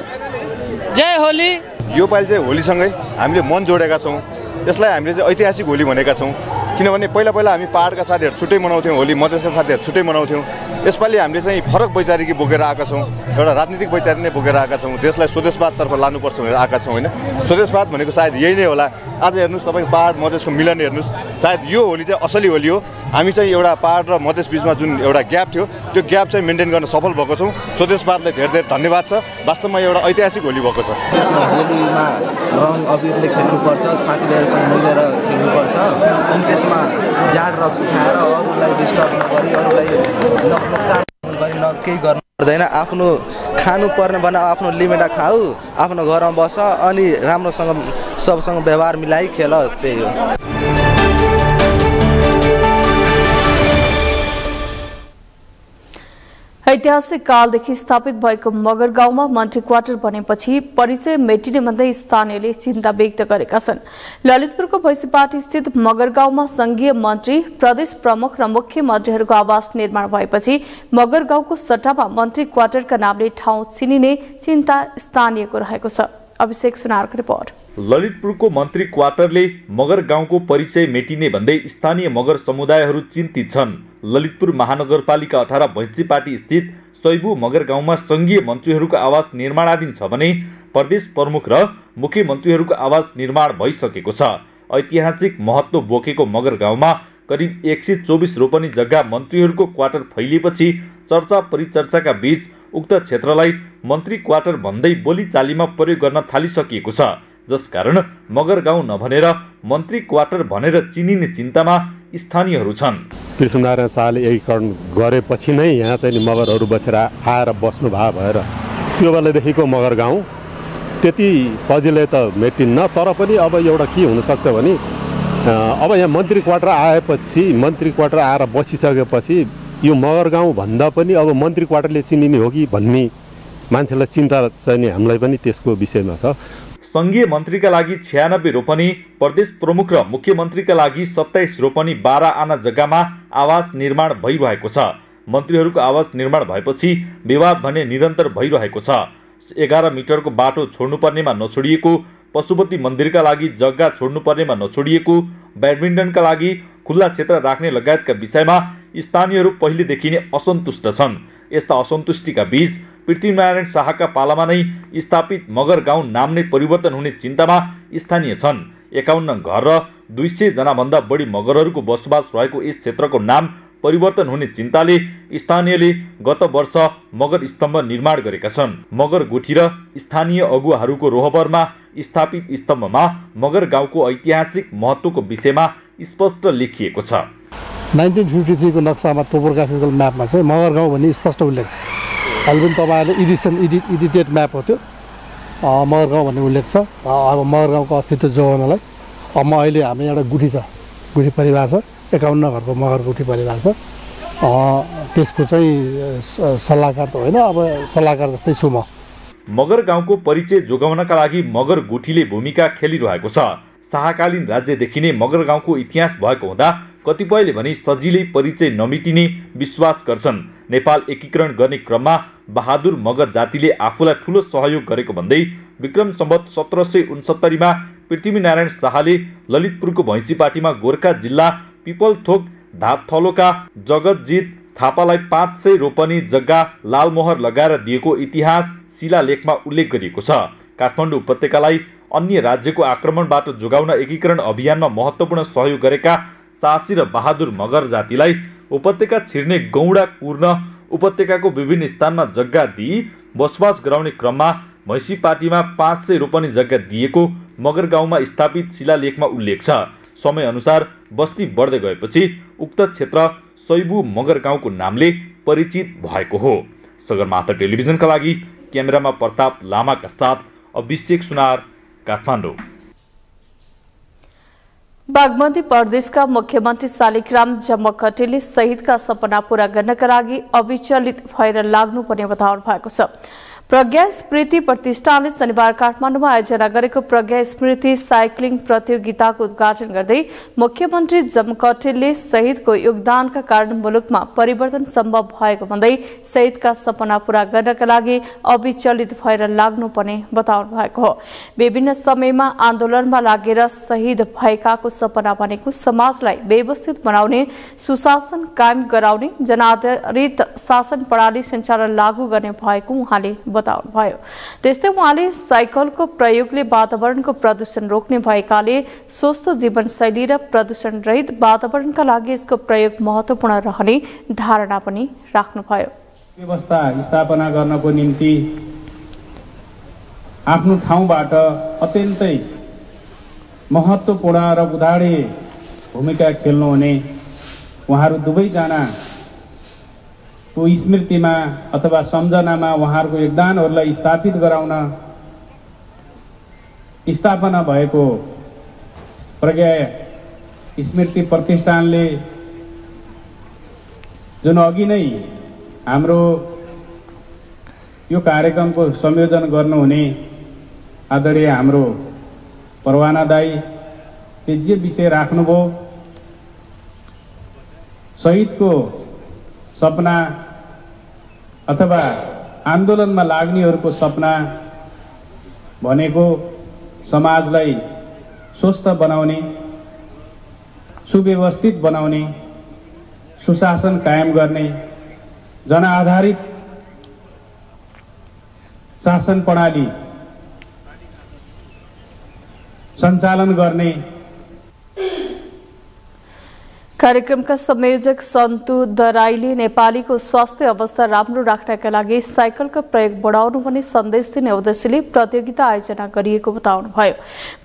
जय होली। योपालि चाहिँ होलीसँगै हामीले मन जोडेका छौँ। यसलाई हामीले चाहिँ ऐतिहासिक होली भनेका छौँ, किनभने पहिला हामी पहाडका साथीहरू छुट्टै मनाउँथ्यौँ होली, मधेसका साथीहरू छुट्टै मनाउँथ्यौँ। यसपालि हामीले चाहिँ फरक वैचारिकी बोकेर आएका छौँ, एउटा राजनीतिक वैचारिक नै बोकेर आएका छौँ। देशलाई स्वदेशवादतर्फ लानुपर्छ भनेर आएका छौँ होइन। स्वदेशवाद भनेको सायद यही नै होला। आज हेर्नुहोस् तपाईँ पहाड मधेसको मिलन हेर्नुहोस्, सायद यो होली चाहिँ असली होली हो। हामी चाहिँ एउटा पहाड र मधेस बिचमा जुन एउटा ग्याप थियो त्यो ग्याप चाहिँ मेन्टेन गर्न सफल भएको छौँ। स्वदेशवादलाई धेरै धेरै धन्यवाद छ। वास्तवमा एउटा ऐतिहासिक होली भएको छ। त्यसमा होलीमा रङ अबिरले खेल्नुपर्छ, साथीभाइहरूसँग मिलेर खेल्नुपर्छ। अनि त्यसमा जाड रक्स खाएर अरूलाई डिस्टर्ब नगरी, अरूलाई नोक्सान गरी केही गर्नु पर्दैन। आफ्नो खानुपर्ने बनाऊ, आफ्नो लिमिटमा खाऊ, आफ्नो घरमा बस अनि राम्रोसँग सबसँग व्यवहार मिलाई खेल, त्यही हो। ऐतिहासिक कालदेखि स्थापित भएको मगर गाउँमा मन्त्री क्वार्टर बनेपछि परिचय मेटिने भन्दै स्थानीयले चिन्ता व्यक्त गरेका छन्। ललितपुरको भैँसीपाटी स्थित मगर गाउँमा संघीय मन्त्री, प्रदेश प्रमुख र मुख्यमन्त्रीहरूको आवास निर्माण भएपछि मगर गाउँको सट्टामा मन्त्री क्वार्टरका नामले ठाउँ चिनिने चिन्ता स्थानीयको रहेको छ। अभिषेक सुनारको रिपोर्ट। ललितपुरको मन्त्री क्वार्टरले मगर गाउँको परिचय मेटिने भन्दै स्थानीय मगर समुदायहरू चिन्तित छन्। ललितपुर महानगरपालिका 18 भैँसीपाटी स्थित सैबु मगर गाउँमा संघीय मन्त्रीहरूको आवास निर्माणाधीन छ भने प्रदेश प्रमुख र मुख्यमन्त्रीहरूको आवास निर्माण भइसकेको छ। ऐतिहासिक महत्त्व बोकेको मगर गाउँमा करिब 124 रोपनी जग्गा मन्त्रीहरूको क्वार्टर फैलिएपछि चर्चा परिचर्चाका बीच उक्त क्षेत्रलाई मन्त्री क्वार्टर भन्दै बोलीचालीमा प्रयोग गर्न थालिसकिएको छ। जसकारण मगर गाउँ नभनेर मन्त्री क्वार्टर भनेर चिनिने चिन्तामा स्थानीयहरू छन्। पृथ्वीनारायण शाहले एकीकरण गरेपछि नै यहाँ चाहिँ मगरहरू बसेर आएर बस्नु भएर त्यो बेलादेखिको मगर गाउँ त्यति सजिलै त मेटिन्न। तर पनि अब एउटा के हुनसक्छ भने अब यहाँ मन्त्री क्वार्टर आएपछि, मन्त्री क्वार्टर आएर बसिसकेपछि यो मगर गाउँ भन्दा पनि अब मन्त्री क्वार्टरले चिनिने हो कि भन्ने मान्छेलाई चिन्ता चाहिँ हामीलाई पनि त्यसको विषयमा छ। संघीय मन्त्रीका लागि 96 रोपनी, प्रदेश प्रमुख र मुख्यमन्त्रीका लागि 27 रोपनी 12 आना जग्गामा आवास निर्माण भइरहेको छ। मन्त्रीहरूको आवास निर्माण भएपछि विवाद भने निरन्तर भइरहेको छ। 11 मिटरको बाटो छोड्नुपर्नेमा नछोडिएको, पशुपति मन्दिरका लागि जग्गा छोड्नुपर्नेमा नछोडिएको, ब्याडमिन्टनका लागि खुल्ला क्षेत्र राख्ने लगायतका विषयमा स्थानीयहरू पहिलेदेखि नै असन्तुष्ट छन्। यस्ता असन्तुष्टिका बीच पृथ्वीनारायण शाहका पालामा नै स्थापित मगर गाउँ नाम नै परिवर्तन हुने चिन्तामा स्थानीय छन्। 51 घर र 200 जनाभन्दा बढी मगरहरूको बसोबास रहेको यस क्षेत्रको नाम परिवर्तन हुने चिन्ताले स्थानीयले गत वर्ष मगर स्तम्भ निर्माण गरेका छन्। मगर गुठी र स्थानीय अगुवाहरूको रोहबरमा स्थापित स्तम्भमा मगर गाउँको ऐतिहासिक महत्त्वको विषयमा स्पष्ट लेखिएको छ। 1953 को नक्सामा टोपोग्राफिकल म्यापमा चाहिँ मगर गाउँ भन्ने स्पष्ट उल्लेख छ। अहिले पनि तपाईँहरूले एडिटेड म्याप हो त्यो, मगर गाउँ भन्ने उल्लेख छ। अब मगर गाउँको अस्तित्व जोगाउनलाई अब अहिले हाम्रो एउटा गुठी छ, गुठी परिवार छ, 51 घरको मगर गुठी परिवार छ। त्यसको चाहिँ सल्लाहकार त होइन, अब सल्लाहकार जस्तै छु म। मगर गाउँको परिचय जोगाउनका लागि मगर गुठीले भूमिका खेलिरहेको छ। शाहकालीन राज्यदेखि नै मगर गाउँको इतिहास भएको हुँदा कतिपयले भने सजिलै परिचय नमिटिने विश्वास गर्छन्। नेपाल एकीकरण गर्ने क्रममा बहादुर मगर जातिले आफूलाई ठूलो सहयोग गरेको भन्दै विक्रम सम्वत 1769 मा पृथ्वीनारायण शाहले ललितपुरको भैँसीपाटीमा गोर्खा जिल्ला पिपलथोक धापथलोका जगतजित थापालाई 500 रोपनी जग्गा लालमोहर लगाएर दिएको इतिहास शिलालेखमा उल्लेख गरिएको छ। काठमाडौँ उपत्यकालाई अन्य राज्यको आक्रमणबाट जोगाउन एकीकरण अभियानमा महत्त्वपूर्ण सहयोग गरेका साहसी र बहादुर मगर जातिलाई उपत्यका छिर्ने गौडा कुर्न उपत्यकाको विभिन्न स्थानमा जग्गा दिई बसोबास गराउने क्रममा भैँसीपाटीमा 500 रोपनी जग्गा दिएको मगर गाउँमा स्थापित शिलालेखमा उल्लेख छ। समयअनुसार बस्ती बढ्दै गएपछि उक्त क्षेत्र सैबु मगर गाउँको नामले परिचित भएको हो। सगरमाथा टेलिभिजनका लागि क्यामेरामा प्रताप लामाका साथ अभिषेक सुनार, काठमाडौँ। बागमती प्रदेशका मुख्यमन्त्री शालिग्राम जमघटेले शहीदका सपना पूरा गर्नका लागि अविचलित भएर लाग्नुपर्ने बताउनु भएको छ। प्रज्ञा स्मृति प्रतिष्ठानले शनिबार काठमाडौँमा आयोजना गरेको प्रज्ञा स्मृति साइक्लिङ प्रतियोगिताको उद्घाटन गर्दै मुख्यमन्त्री जमघटेलले शहीदको योगदानका कारण मुलुकमा परिवर्तन सम्भव भएको भन्दै शहीदका सपना पूरा गर्नका लागि अविचलित भएर लाग्नुपर्ने बताउनु भएको हो। विभिन्न समयमा आन्दोलनमा लागेर शहीद भएकाको सपना भनेको समाजलाई व्यवस्थित बनाउने, सुशासन कायम गराउने, जनआधारित शासन प्रणाली सञ्चालन लागू गर्ने भएको उहाँले बताउनुभयो। त्यस्तै उहाँले साइकलको प्रयोगले वातावरणको प्रदूषण रोक्ने भएकाले स्वस्थ जीवनशैली र प्रदूषण रहित वातावरणका लागि यसको प्रयोग महत्त्वपूर्ण रहने धारणा पनि राख्नुभयो। व्यवस्था स्थापना गर्नको निम्ति आफ्नो ठाउँबाट अत्यन्तै महत्त्वपूर्ण र उदाहरणीय भूमिका खेल्नुहुने उहाँहरू दुवैजना को स्मृतिमा अथवा सम्झनामा उहाँहरूको योगदानहरूलाई स्थापित गराउन स्थापना भएको प्रज्ञा स्मृति प्रतिष्ठानले जुन अघि नै हाम्रो यो कार्यक्रमको संयोजन गर्नुहुने आदरणीय हाम्रो परवाना दाइले जे विषय राख्नुभयो, शहीदको सपना अथवा आन्दोलनमा लाग्नेहरूको सपना भनेको समाजलाई स्वस्थ बनाउने, सुव्यवस्थित बनाउने, सुशासन कायम गर्ने, जनआधारित शासन प्रणाली सञ्चालन गर्ने। कार्यक्रमका संयोजक सन्तु दराईले नेपालीको स्वास्थ्य अवस्था राम्रो राख्नका लागि साइकलको प्रयोग बढाउनु भन्ने सन्देश दिने उद्देश्यले प्रतियोगिता आयोजना गरिएको बताउनुभयो।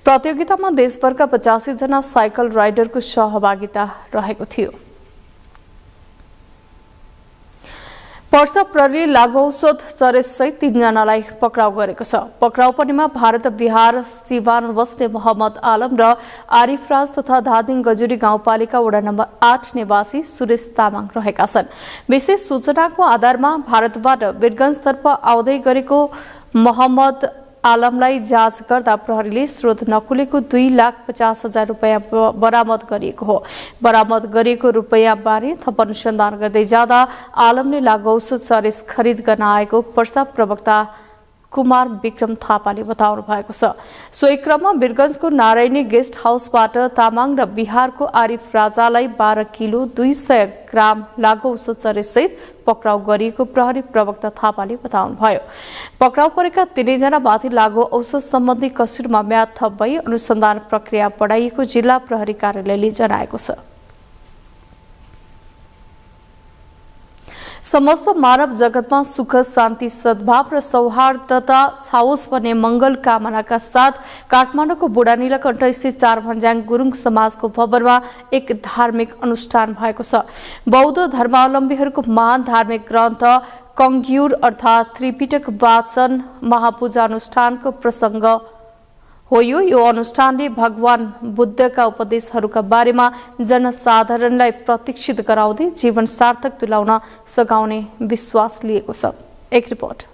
प्रतियोगितामा देशभरका 85 जना साइकल राइडरको सहभागिता रहेको थियो। पर्सा प्रहरीले लागु औषध चरेसहित 3 जनालाई पक्राउ गरेको छ। पक्राउ पर्नेमा भारत बिहार सिवान बस्ने मोहम्मद आलम र आरिफ राज तथा धादिङ गजुरी गाउँपालिका वडा नम्बर 8 निवासी सुरेश तामाङ रहेका छन्। विशेष सूचनाको आधारमा भारतबाट वीरगञ्जतर्फ आउँदै गरेको मोहम्मद आलमलाई जाँच गर्दा प्रहरीले स्रोत नखुलेको 2,50,000 रुपैयाँ बरामद गरिएको हो। बरामद गरिएको रुपैयाँ बारे थप अनुसन्धान गर्दै जाँदा आलमले लागु औषध चरेस खरिद गर्न आएको पर्सा प्रवक्ता कुमार विक्रम थापाले बताउनु भएको छ। सोही क्रममा वीरगञ्जको नारायणी गेस्ट हाउसबाट तामाङ र बिहारको आरिफ राजालाई 12 किलो 200 ग्राम लागु औषध चरेसहित पक्राउ गरिएको प्रहरी प्रवक्ता थापाले बताउनुभयो। पक्राउ परेका 3 जनामाथि लागु औषध सम्बन्धी कसुरमा म्याद थप भई अनुसन्धान प्रक्रिया बढाइएको जिल्ला प्रहरी कार्यालयले जनाएको छ। समस्त मानव जगतमा सुख, शान्ति, सद्भाव र सौहार्दता छाओस् भन्ने मंगल कामनाका साथ काठमाडौँको बुढा नीलकण्ठ स्थित 4 भन्ज्याङ गुरुङ समाजको भवनमा एक धार्मिक अनुष्ठान भएको छ। बौद्ध धर्मावलम्बीहरूको महान धार्मिक ग्रन्थ कंग्युर अर्थात् त्रिपिटक वाचन महापूजा अनुष्ठानको प्रसंग हो। यो अनुष्ठानले भगवान बुद्धका उपदेशहरूका बारेमा जनसाधारणलाई प्रतीक्षित गराउँदै जीवन सार्थक तुल्याउन सघाउने विश्वास लिएको छ। एक रिपोर्ट।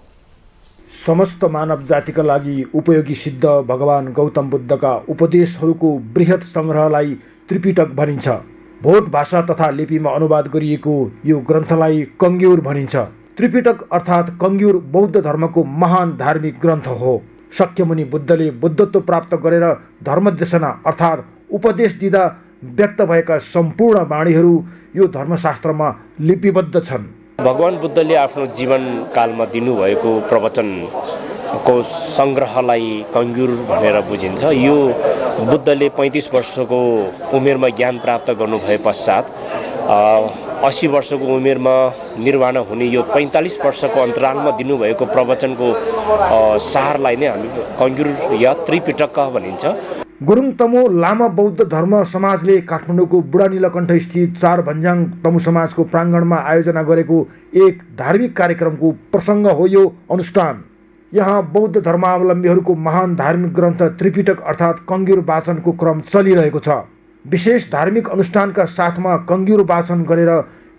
समस्त मानव जातिका लागि उपयोगी सिद्ध भगवान गौतम बुद्धका उपदेशहरूको बृहत संग्रहलाई त्रिपिटक भनिन्छ। भोट भाषा तथा लिपिमा अनुवाद गरिएको यो ग्रन्थलाई कंग्युर भनिन्छ। त्रिपिटक अर्थात् कंग्युर बौद्ध धर्मको महान धार्मिक ग्रन्थ हो। शक्यमुनि बुद्धले बुद्धत्व प्राप्त गरेर धर्मदेशना अर्थात् उपदेश दिँदा व्यक्त भएका सम्पूर्ण वाणीहरू यो धर्मशास्त्रमा लिपिबद्ध छन्। भगवान बुद्धले आफ्नो जीवनकालमा दिनुभएको प्रवचनको सङ्ग्रहलाई कंग्युर भनेर बुझिन्छ। यो बुद्धले 35 वर्षको उमेरमा ज्ञान प्राप्त गर्नुभए पश्चात 80 वर्षको उमेरमा निर्वाण हुने यो 45 वर्षको अन्तरालमा दिनुभएको प्रवचनको सारलाई नै हामी कंग्युर या त्रिपिटक भनिन्छ। गुरुङ तमु लामा बौद्ध धर्म समाजले काठमाडौँको बुढा नीलकण्ठ स्थित 4 भन्ज्याङ तमु समाजको प्राङ्गणमा आयोजना गरेको एक धार्मिक कार्यक्रमको प्रसङ्ग हो यो अनुष्ठान। यहाँ बौद्ध धर्मावलम्बीहरूको महान धार्मिक ग्रन्थ त्रिपिटक अर्थात् कङ्ग्युर वाचनको क्रम चलिरहेको छ। विशेष धार्मिक अनुष्ठानका साथमा कङ्ग्युर वाचन गरेर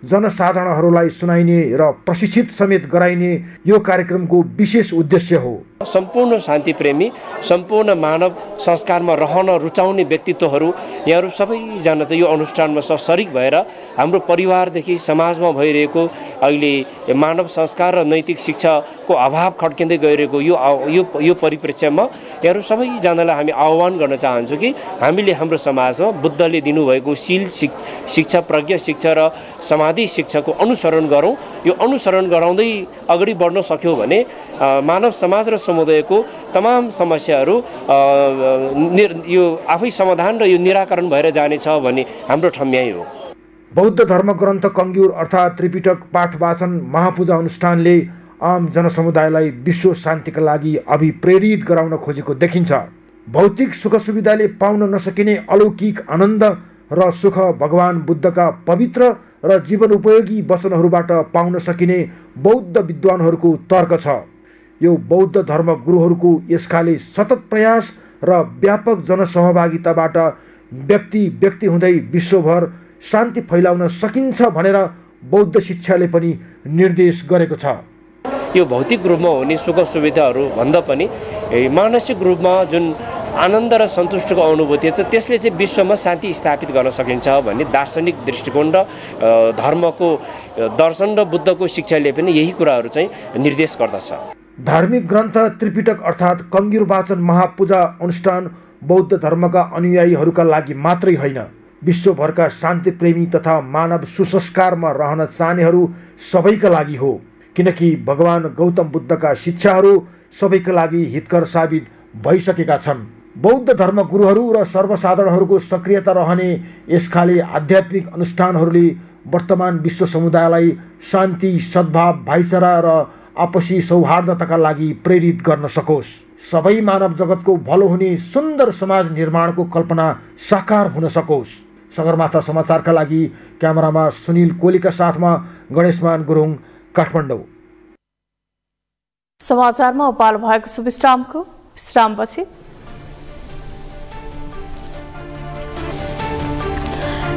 जनसाधारणहरूलाई सुनाइने र प्रशिक्षित समेत गराइने यो कार्यक्रमको विशेष उद्देश्य हो। सम्पूर्ण शान्तिप्रेमी, सम्पूर्ण मानव संस्कारमा रहन रुचाउने व्यक्तित्वहरू यहाँहरू सबैजना चाहिँ यो अनुष्ठानमा सशरीक भएर हाम्रो परिवारदेखि समाजमा भइरहेको अहिले मानव संस्कार र नैतिक शिक्षाको अभाव खड्किँदै गइरहेको यो परिप्रेक्ष्यमा यहाँहरू सबैजनालाई हामी आह्वान गर्न चाहन्छौँ कि हामीले हाम्रो समाजमा बुद्धले दिनुभएको शील शिक्षा, प्रज्ञा शिक्षा र समाधि शिक्षाको अनुसरण गरौँ। यो अनुसरण गराउँदै अगाडि बढ्न सक्यौँ भने मानव समाज र समुदायको तमाम समस्याहरू यो आफै समाधान र यो निराकरण भएर जानेछ भन्ने हाम्रो ठम्याइ हो। बौद्ध धर्म ग्रन्थ कङ्ग्युर अर्थात् त्रिपिटक पाठ वाचन महापूजा अनुष्ठानले आम जनसमुदायलाई विश्व शान्तिका लागि अभिप्रेरित गराउन खोजेको देखिन्छ। भौतिक सुख सुविधाले पाउन नसकिने अलौकिक आनन्द र सुख भगवान बुद्धका पवित्र र जीवन उपयोगी वचनहरूबाट पाउन सकिने बौद्ध विद्वानहरूको तर्क छ। यो बौद्ध धर्म गुरुहरूको यसखाले सतत प्रयास र व्यापक जनसहभागिताबाट व्यक्ति हुँदै विश्वभर शान्ति फैलाउन सकिन्छ भनेर बौद्ध शिक्षाले पनि निर्देश गरेको छ। यो भौतिक रूपमा हुने सुख सुविधाहरू भन्दा पनि मानसिक रूपमा जुन आनन्द र सन्तुष्टिको अनुभूति छ त्यसले चाहिँ विश्वमा शान्ति स्थापित गर्न सकिन्छ भन्ने दार्शनिक दृष्टिकोण र धर्मको दर्शन र बुद्धको शिक्षाले पनि यही कुराहरू चाहिँ निर्देश गर्दछ। धार्मिक ग्रन्थ त्रिपिटक अर्थात् कङ्ग्युर वाचन महापूजा अनुष्ठान बौद्ध धर्मका अनुयायीहरूका लागि मात्रै होइन, विश्वभरका शान्तिप्रेमी तथा मानव सुसंस्कारमा रहन चाहनेहरू सबैका लागि हो। किनकि भगवान गौतम बुद्धका शिक्षाहरू सबैका लागि हितकर साबित भइसकेका छन्। बौद्ध धर्म गुरुहरू र सर्वसाधारणहरूको सक्रियता रहने यसखाले आध्यात्मिक अनुष्ठानहरूले वर्तमान विश्व समुदायलाई शान्ति, सद्भाव, भाइचारा र आपसी सौहार्दताका लागि प्रेरित गर्न सकोस्। सबै मानव जगतको भलो हुने सुन्दर समाज निर्माणको कल्पना साकार हुन सकोस्। सगरमाथा समाचारका लागि क्यामेरामा सुनिल कोलीका साथमा गणेशमान गुरुङ, काठमाडौँ। समाचारमा उपाल भएको विश्रामपछि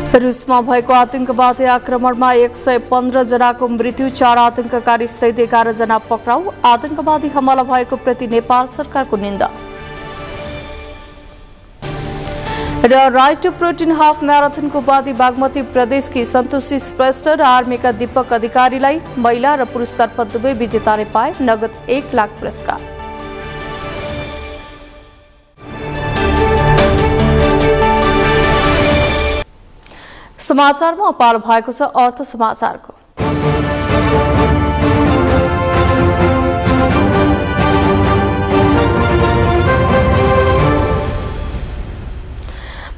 रुसमा भएको आतंकवादी आक्रमणमा 115 जनाको मृत्यु, 4 आतंककारी सहित 11 जना पक्राउ। आतंकवादी हमला भएको प्रति नेपाल सरकारको निन्दा। र राइट टू प्रोटिन हाफ म्याराथनको उपाधि बागमती प्रदेशकी सन्तोषी श्रेष्ठ र आर्मीका दीपक अधिकारीलाई महिला र पुरुषतर्फ दुवै विजेताले पाए नगद 1 लाख पुरस्कार। समाचारमा पाल भएको छ अर्थ समाचारको।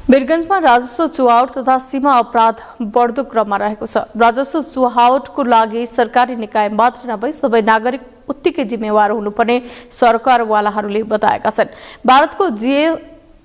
वीरगञ्जमा राजस्व चुहावट तथा सीमा अपराध बढ्दो क्रममा रहेको छ। राजस्व चुहावटको लागि सरकारी निकाय मात्र नभई सबै नागरिक उत्तिकै जिम्मेवार हुनुपर्ने सरकारवालाहरूले बताएका छन्। भारतको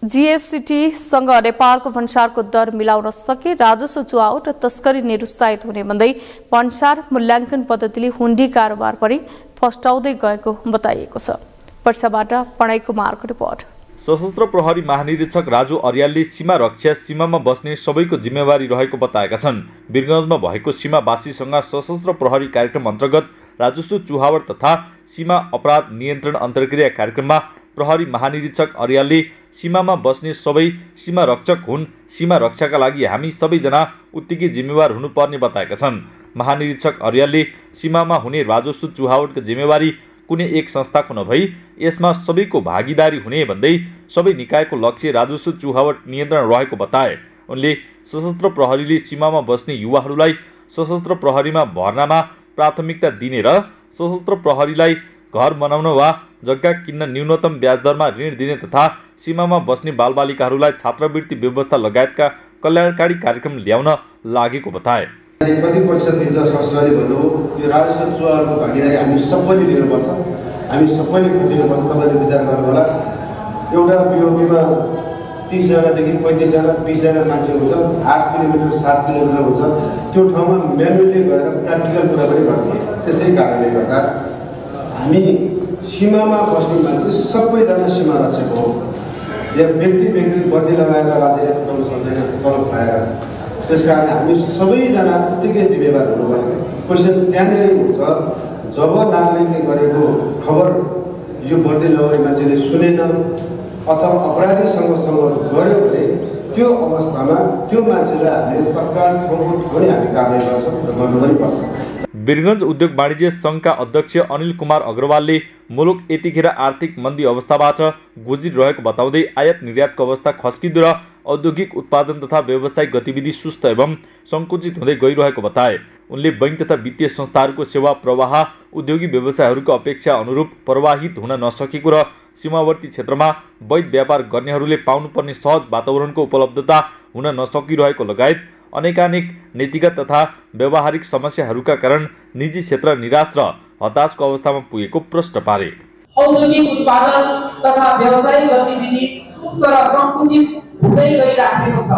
जीएसटीसँग नेपालको भन्सारको दर मिलाउन सके राजस्व चुहावट र तस्करी निरुत्साहित हुने भन्दै भन्सार मूल्याङ्कन पद्धतिले हुन्डी कारोबार पनि फस्टाउँदै गएको बताइएको छ। पर्साबाट प्रणय कुमारको रिपोर्ट। सशस्त्र प्रहरी महानिरीक्षक राजु अर्यालले सीमा रक्षा सीमामा बस्ने सबैको जिम्मेवारी रहेको बताएका छन्। वीरगञ्जमा भएको सीमावासीसँग सशस्त्र प्रहरी कार्यक्रम अन्तर्गत राजस्व चुहावट तथा सीमा अपराध नियन्त्रण अन्तर्क्रिया कार्यक्रममा प्रहरी महानिरीक्षक अर्यालले सीमामा बस्ने सबै सीमा रक्षक हुन्। सीमा रक्षाका लागि हामी सबैजना उत्तिकै जिम्मेवार हुनुपर्ने बताएका छन्। महानिरीक्षक अर्यालले सीमामा हुने राजस्व चुहावटको जिम्मेवारी कुनै एक संस्थाको नभई यसमा सबैको भागीदारी हुने भन्दै सबै निकायको लक्ष्य राजस्व चुहावट नियन्त्रण रहेको बताए। उनले सशस्त्र प्रहरीले सीमामा बस्ने युवाहरूलाई सशस्त्र प्रहरीमा भर्नामा प्राथमिकता दिने र सशस्त्र प्रहरीलाई घर बनाउन वा जग्गा किन्न न्यूनतम ब्याज दरमा ऋण दिने तथा सीमामा बस्ने बालबालिकाहरूलाई छात्रवृत्ति व्यवस्था लगायतका कल्याणकारी कार्यक्रम ल्याउन लागेको बताए। कति प्रतिशत दिन्छ संस्थाले भन्नुभयो, यो राजस्व चुहावटको भागीदारी हामी सबैले लिनुपर्छ, हामी सबैले खटिनुपर्छ। तपाईँले विचार गर्नु होला। एउटा बिओपीमा 30जनादेखि 35जना 20जना मान्छे हुन्छ, 8 किलोमिटर 7 किलोमिटर हुन्छ, त्यो ठाउँमा म्यानुअली गएर प्र्याक्टिकल कुरा पनि गर्नुपर्छ। त्यसै कारणले गर्दा हामी सीमामा बस्ने मान्छे सबैजना सीमा रक्षक हो। या व्यक्ति वर्दी लगाएर राज्यले खटाउन सक्दैन तलब भएर। त्यस कारण हामी सबैजना उत्तिकै जिम्मेवार हुनुपर्छ। क्वेसन त्यहाँनिर हुन्छ, जब नागरिकले गरेको खबर यो वर्दी लगाउने मान्छेले सुनेन अथवा अपराधीसँग गऱ्यो भने त्यो अवस्थामा त्यो मान्छेलाई हामीले तत्काल ठाउँको ठाउँमै हामी कारवाही गर्छौँ र गर्नु पनि पर्छ। वीरगञ्ज उद्योग वाणिज्य सङ्घका अध्यक्ष अनिल कुमार अग्रवालले मुलुक यतिखेर आर्थिक मन्दी अवस्थाबाट गुज्रिरहेको बताउँदै आयात निर्यातको अवस्था खस्किँदो र औद्योगिक उत्पादन तथा व्यावसायिक गतिविधि सुस्त एवं सङ्कुचित हुँदै गइरहेको बताए। उनले बैंक तथा वित्तीय संस्थाहरूको सेवा प्रवाह उद्योगी व्यवसायहरूको अपेक्षा अनुरूप प्रवाहित हुन नसकेको र सीमावर्ती क्षेत्रमा वैध व्यापार गर्नेहरूले पाउनुपर्ने सहज वातावरणको उपलब्धता हुन नसकिरहेको लगायत अनेकानेक नीतिगत तथा व्यावहारिक समस्याहरूका कारण निजी क्षेत्र निराश र हताशको अवस्थामा पुगेको प्रश्न पारे। औद्योगिक उत्पादन तथा व्यावसायिक गतिविधि सुस्त र सङ्कुचित हुँदै गइराखेको छ।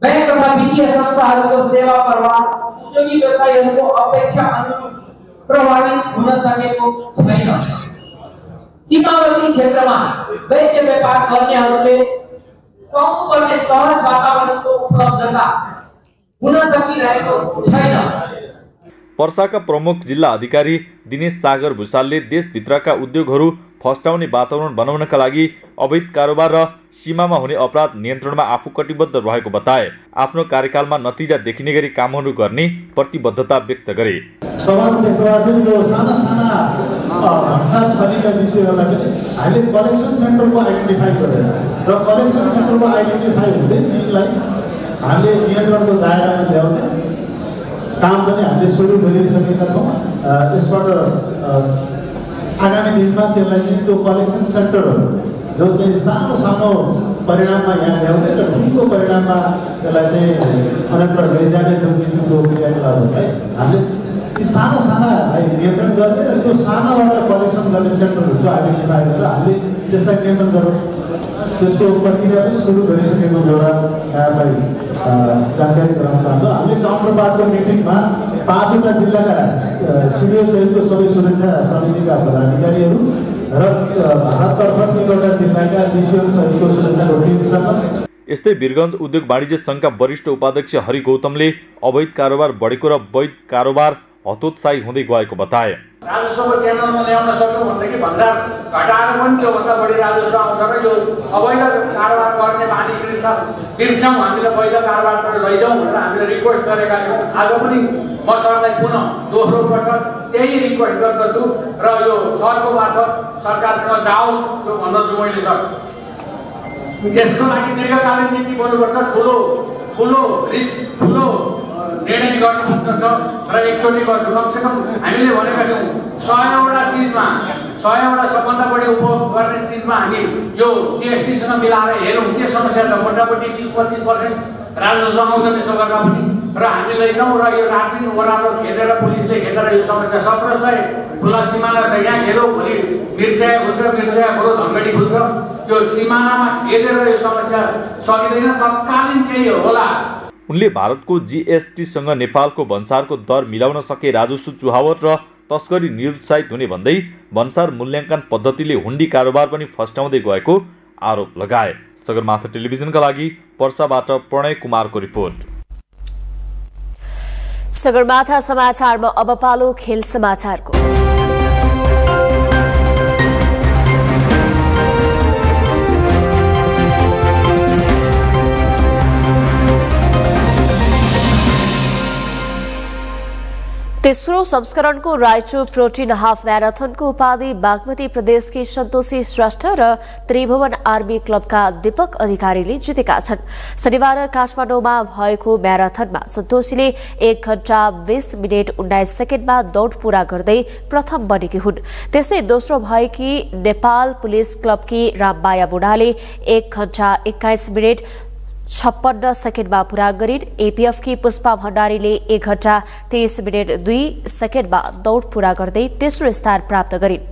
बैंक तथा वित्तीय संस्थाहरूको सेवा प्रवाह उद्योगी व्यवसायीहरूको अपेक्षा अनुरूप प्रभावित हुन सकेको छैन। सीमावर्ती क्षेत्रमा वैध व्यापार गर्नेहरूले पाउनुपर्ने सहज वातावरणको उपलब्धता हुन सकिरहेको छैन। पर्साका प्रमुख जिल्ला अधिकारी दिनेश सागर भुसालले देशभित्रका उद्योगहरू फस्टाउने वातावरण बनाउनका लागि अवैध कारोबार र सीमामा हुने अपराध नियन्त्रणमा आफू कटिबद्ध रहेको बताए। आफ्नो कार्यकालमा नतिजा देखिने गरी कामहरू गर्ने प्रतिबद्धता व्यक्त गरे। हामीले कलेक्सन सेन्टरको आइडेन्टिफाई गरेर र कलेक्सन सेन्टरको आइडेन्टिफाई हुँदै तिनीलाई हामीले नियन्त्रणको दायरामा ल्याउने काम पनि हामीले सुरु गरिसकेका छौँ। यसबाट आगामी दिनमा त्यसलाई चाहिँ त्यो कलेक्सन सेन्टरहरू जो चाहिँ सानो सानो परिणाममा यहाँ ल्याउने र ठुलो परिणाममा त्यसलाई चाहिँ अन्यत्र लैजाने जुन किसिमको क्रियाकलापहरूलाई हामीले यी साना सानालाई नियन्त्रण गर्ने र त्यो सानाबाट कलेक्सन गर्ने सेन्टरहरूको आइडेन्टिफाई गरेर हामीले त्यसलाई नियन्त्रण गरौँ। त्यसको प्रक्रिया पनि सुरु गरिसकेको एउटा यहाँलाई जानकारी गराउन चाहन्छौँ। हामीले काउन्टर पार्टको मिटिङमा 5वटा जिल्लाका सिडिओ सहितको सबै सुरक्षा समितिका पदाधिकारीहरू र भारततर्फ 3वटा जिल्लाका डिसिओ सहितको सुरक्षाको टिमसँग। यस्तै वीरगञ्ज उद्योग वाणिज्य सङ्घका वरिष्ठ उपाध्यक्ष हरि गौतमले अवैध कारोबार बढेको र वैध कारोबार हतोत्साही हुँदै गएको बताए। राजस्वको च्यानलमा ल्याउन सक्यौँ भनेदेखि भन्सार घटाएर पनि त्योभन्दा बढी राजस्व आउँछ र यो अवैध कारोबार गर्ने बानी बिर्स्यौँ, हामीले वैध कारोबारबाट लैजाउँ भनेर हामीले रिक्वेस्ट गरेका थियौँ। आज पनि म सरलाई पुनः दोस्रो पटक त्यही रिक्वेस्ट गर्दछु र यो सरको मार्फत सरकारसँग जाओस् त्यो भन्दछु मैले सर। त्यसको लागि दीर्घकालीन नीति बन्नुपर्छ, ठुलो रिस्क ठुलो निर्णय गर्नुपर्छ र एकचोटि गर्छु। कमसेकम हामीले भनेका थियौँ 100वटा चिजमा 100वटा सबभन्दा बढी उपभोग गर्ने चिजमा हामी यो जीएसटीसँग मिलाएर हेरौँ के समस्या छ। मोटामोटी 20-25% राजस्व आउँछ त्यसो गर्दा पनि र हामी लैजाउँ र यो रातदिन ओह्रालो खेलेर पुलिसले खेलेर यो समस्या 1700 खुला सिमाना छ यहाँ खेलो भोलि मिर्चाया खुल्छ मिर्चाया खोलो धनगढी खुल्छ। त्यो सिमानामा खेलेर यो समस्या सकिँदैन, तत्कालीन केही होला। उनले भारतको जीएसटीसँग नेपालको भन्सारको दर मिलाउन सके राजस्व चुहावट र तस्करी निरुत्साहित हुने भन्दै भन्सार मूल्याङ्कन पद्धतिले हुन्डी कारोबार पनि फस्टाउँदै गएको आरोप लगाए। सगरमाथा टेलिभिजनका लागि पर्साबाट प्रणय कुमारको रिपोर्ट। सगरमाथा समाचारमा अब पालो खेल समाचारको। तेस्रो संस्करणको रायचूर प्रोटिन हाफ म्याराथनको उपाधि बागमती प्रदेशकी सन्तोषी श्रेष्ठ र त्रिभुवन आर्मी क्लबका दीपक अधिकारीले जितेका छन्। शनिबार काठमाडौँमा भएको म्याराथनमा सन्तोषीले 1 घण्टा 20 मिनेट 19 सेकेन्डमा दौड पूरा गर्दै प्रथम बनेकी हुन्। त्यस्तै दोस्रो भएकी नेपाल पुलिस क्लबकी राममाया बुढाले 1 घण्टा 21 मिनेट 56 सेकेन्डमा पूरा गरिन्। एपीएफकी पुष्पा भण्डारीले 1 घण्टा 23 मिनेट 2 सेकेन्डमा दौड पूरा गर्दै तेस्रो स्थान प्राप्त गरिन्।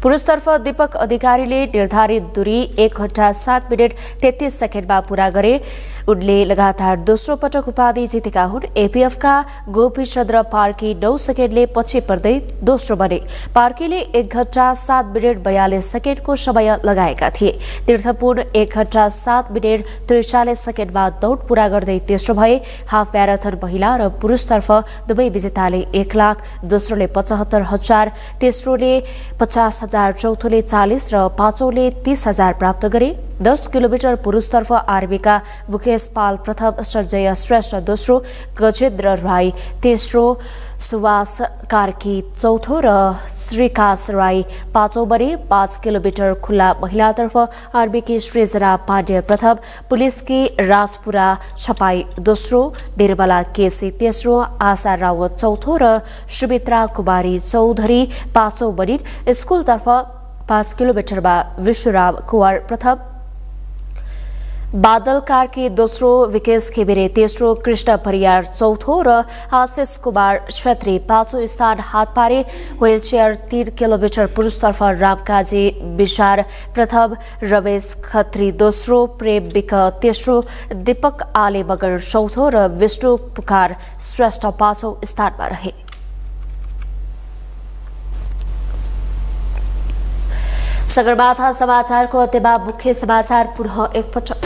पुरुषतर्फ दीपक अधिकारीले निर्धारित दूरी 1 घण्टा 7 मिनेट 33 सेकेन्डमा पूरा गरे। उनले लगातार दोस्रो पटक उपाधि जितेका हुन्। एपीएफका गोपीचन्द्र पार्की 9 सेकेन्डले पछि पर्दै दोस्रो बने। पार्कीले 1 घण्टा 7 मिनेट 42 सेकेन्डको समय लगाएका थिए। तीर्थपुर 1 घण्टा 7 मिनेट 43 सेकेन्डमा दौड पूरा गर्दै तेस्रो भए। हाफ म्याराथन महिला र पुरुषतर्फ दुवै विजेताले 1 लाख, दोस्रोले 75,000, तेस्रोले 50,000, चौथोले 40 र पाँचौंले 30,000 प्राप्त गरे। 10 किलोमिटर पुरुषतर्फ आर्मीका मुकेश पाल प्रथम, सञ्जय श्रेष्ठ दोस्रो, गजेन्द्र राई तेस्रो, सुवास कार्की चौथो र श्रीकाश राई पाँचौं बने। 5 किलोमिटर खुल्ला महिलातर्फ आर्मीकी सृजना पाण्डे प्रथम, पुलिसकी राजपुरा छपाई दोस्रो, निर्मला केसी तेस्रो, आशा रावत चौथो र सुमित्रा कुमारी चौधरी पाँचौं बनिन्। स्कुलतर्फ 5 किलोमिटरमा विश्वराम कुवर प्रथम, बादल कार्की दोस्रो, विकेश खिमिरे तेस्रो, कृष्ण परियार चौथो र आशिष कुमार छेत्री पाँचौं स्थान हात पारे। व्हीलचेयर 3 किलोमिटर पुरुषतर्फ रामकाजी विशार प्रथम, रमेश खत्री दोस्रो, प्रेम विक तेस्रो, दीपक आले मगर चौथो र विष्णु पुकार श्रेष्ठ पाँचौं स्थानमा रहे। सगरमाथा समाचारको अन्त्यमा मुख्य समाचार पुनः एकपटक।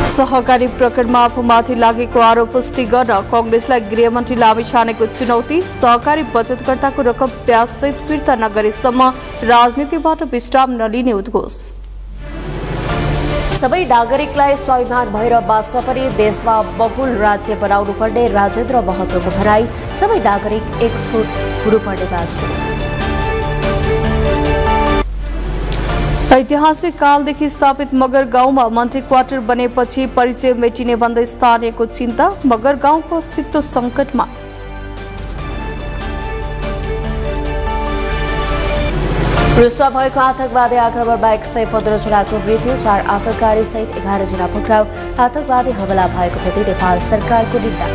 सहकारी प्रकरणमा आफूमाथि लागेको आरोप पुष्टि गर्न कांग्रेसलाई गृहमन्त्री लामिछानेको चुनौती। सहकारी बचतकर्ताको रकम ब्याजसहित फिर्ता नगरेसम्म राजनीतिबाट विश्राम नलिने उद्घोष। सबै नागरिकलाई स्वाभिमान भएर बाँच्न पनि देशमा बहुल राज्य बनाउनु पर्ने राजेन्द्र महतोको भनाई। सबै नागरिक एकजुट हुनुपर्ने मान्छु। ऐतिहासिक कालदेखि स्थापित मगर गाउँमा मन्त्री क्वार्टर बनेपछि परिचय मेटिने भन्दै स्थानीयको चिन्ता। मगर गाउँको अस्तित्व संकटमा। रुसमा भएको आतंकवादी आक्रमणमा 115 जनाको मृत्यु, 4 आतंककारी सहित 11 जना पक्राउ। आतंकवादी हमला भएको प्रति नेपाल सरकारको निन्दा।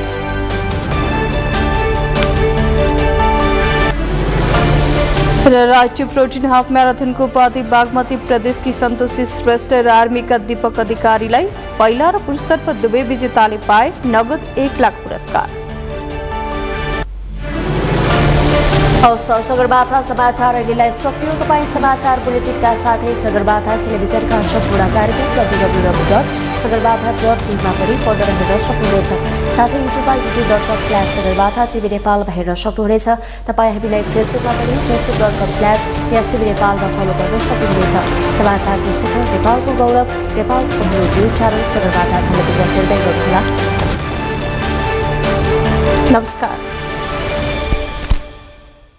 राष्ट्रिय प्रोटिन हाफ म्याराथनको उपाधि बागमती प्रदेशकी सन्तोषी श्रेष्ठ र आर्मीका दीपक अधिकारीलाई। पहिला र पुरुषतर्फ दुवै विजेताले पाए नगद 1 लाख पुरस्कार। हवस् त सगरमाथा समाचार अहिलेलाई सकियो। तपाईँ समाचार बुलेटिनका साथै सगरमाथा टेलिभिजनका सम्पूर्ण कार्यक्रम www.sagarmatha.tv मा पनि पढ्न र हेर्न सक्नुहुनेछ। साथै युट्युबमा youtube.com/sagarmatha TV नेपालमा हेर्न सक्नुहुनेछ। तपाईँ हामीलाई फेसबुकमा पनि facebook.com/STV नेपालमा फलो गर्न सक्नुहुनेछ। समाचारको शिखर नेपालको गौरव, नेपालको पहिलो न्युज च्यानल सगरमाथा टेलिभिजन हेर्दै गर्नुहोला। नमस्कार।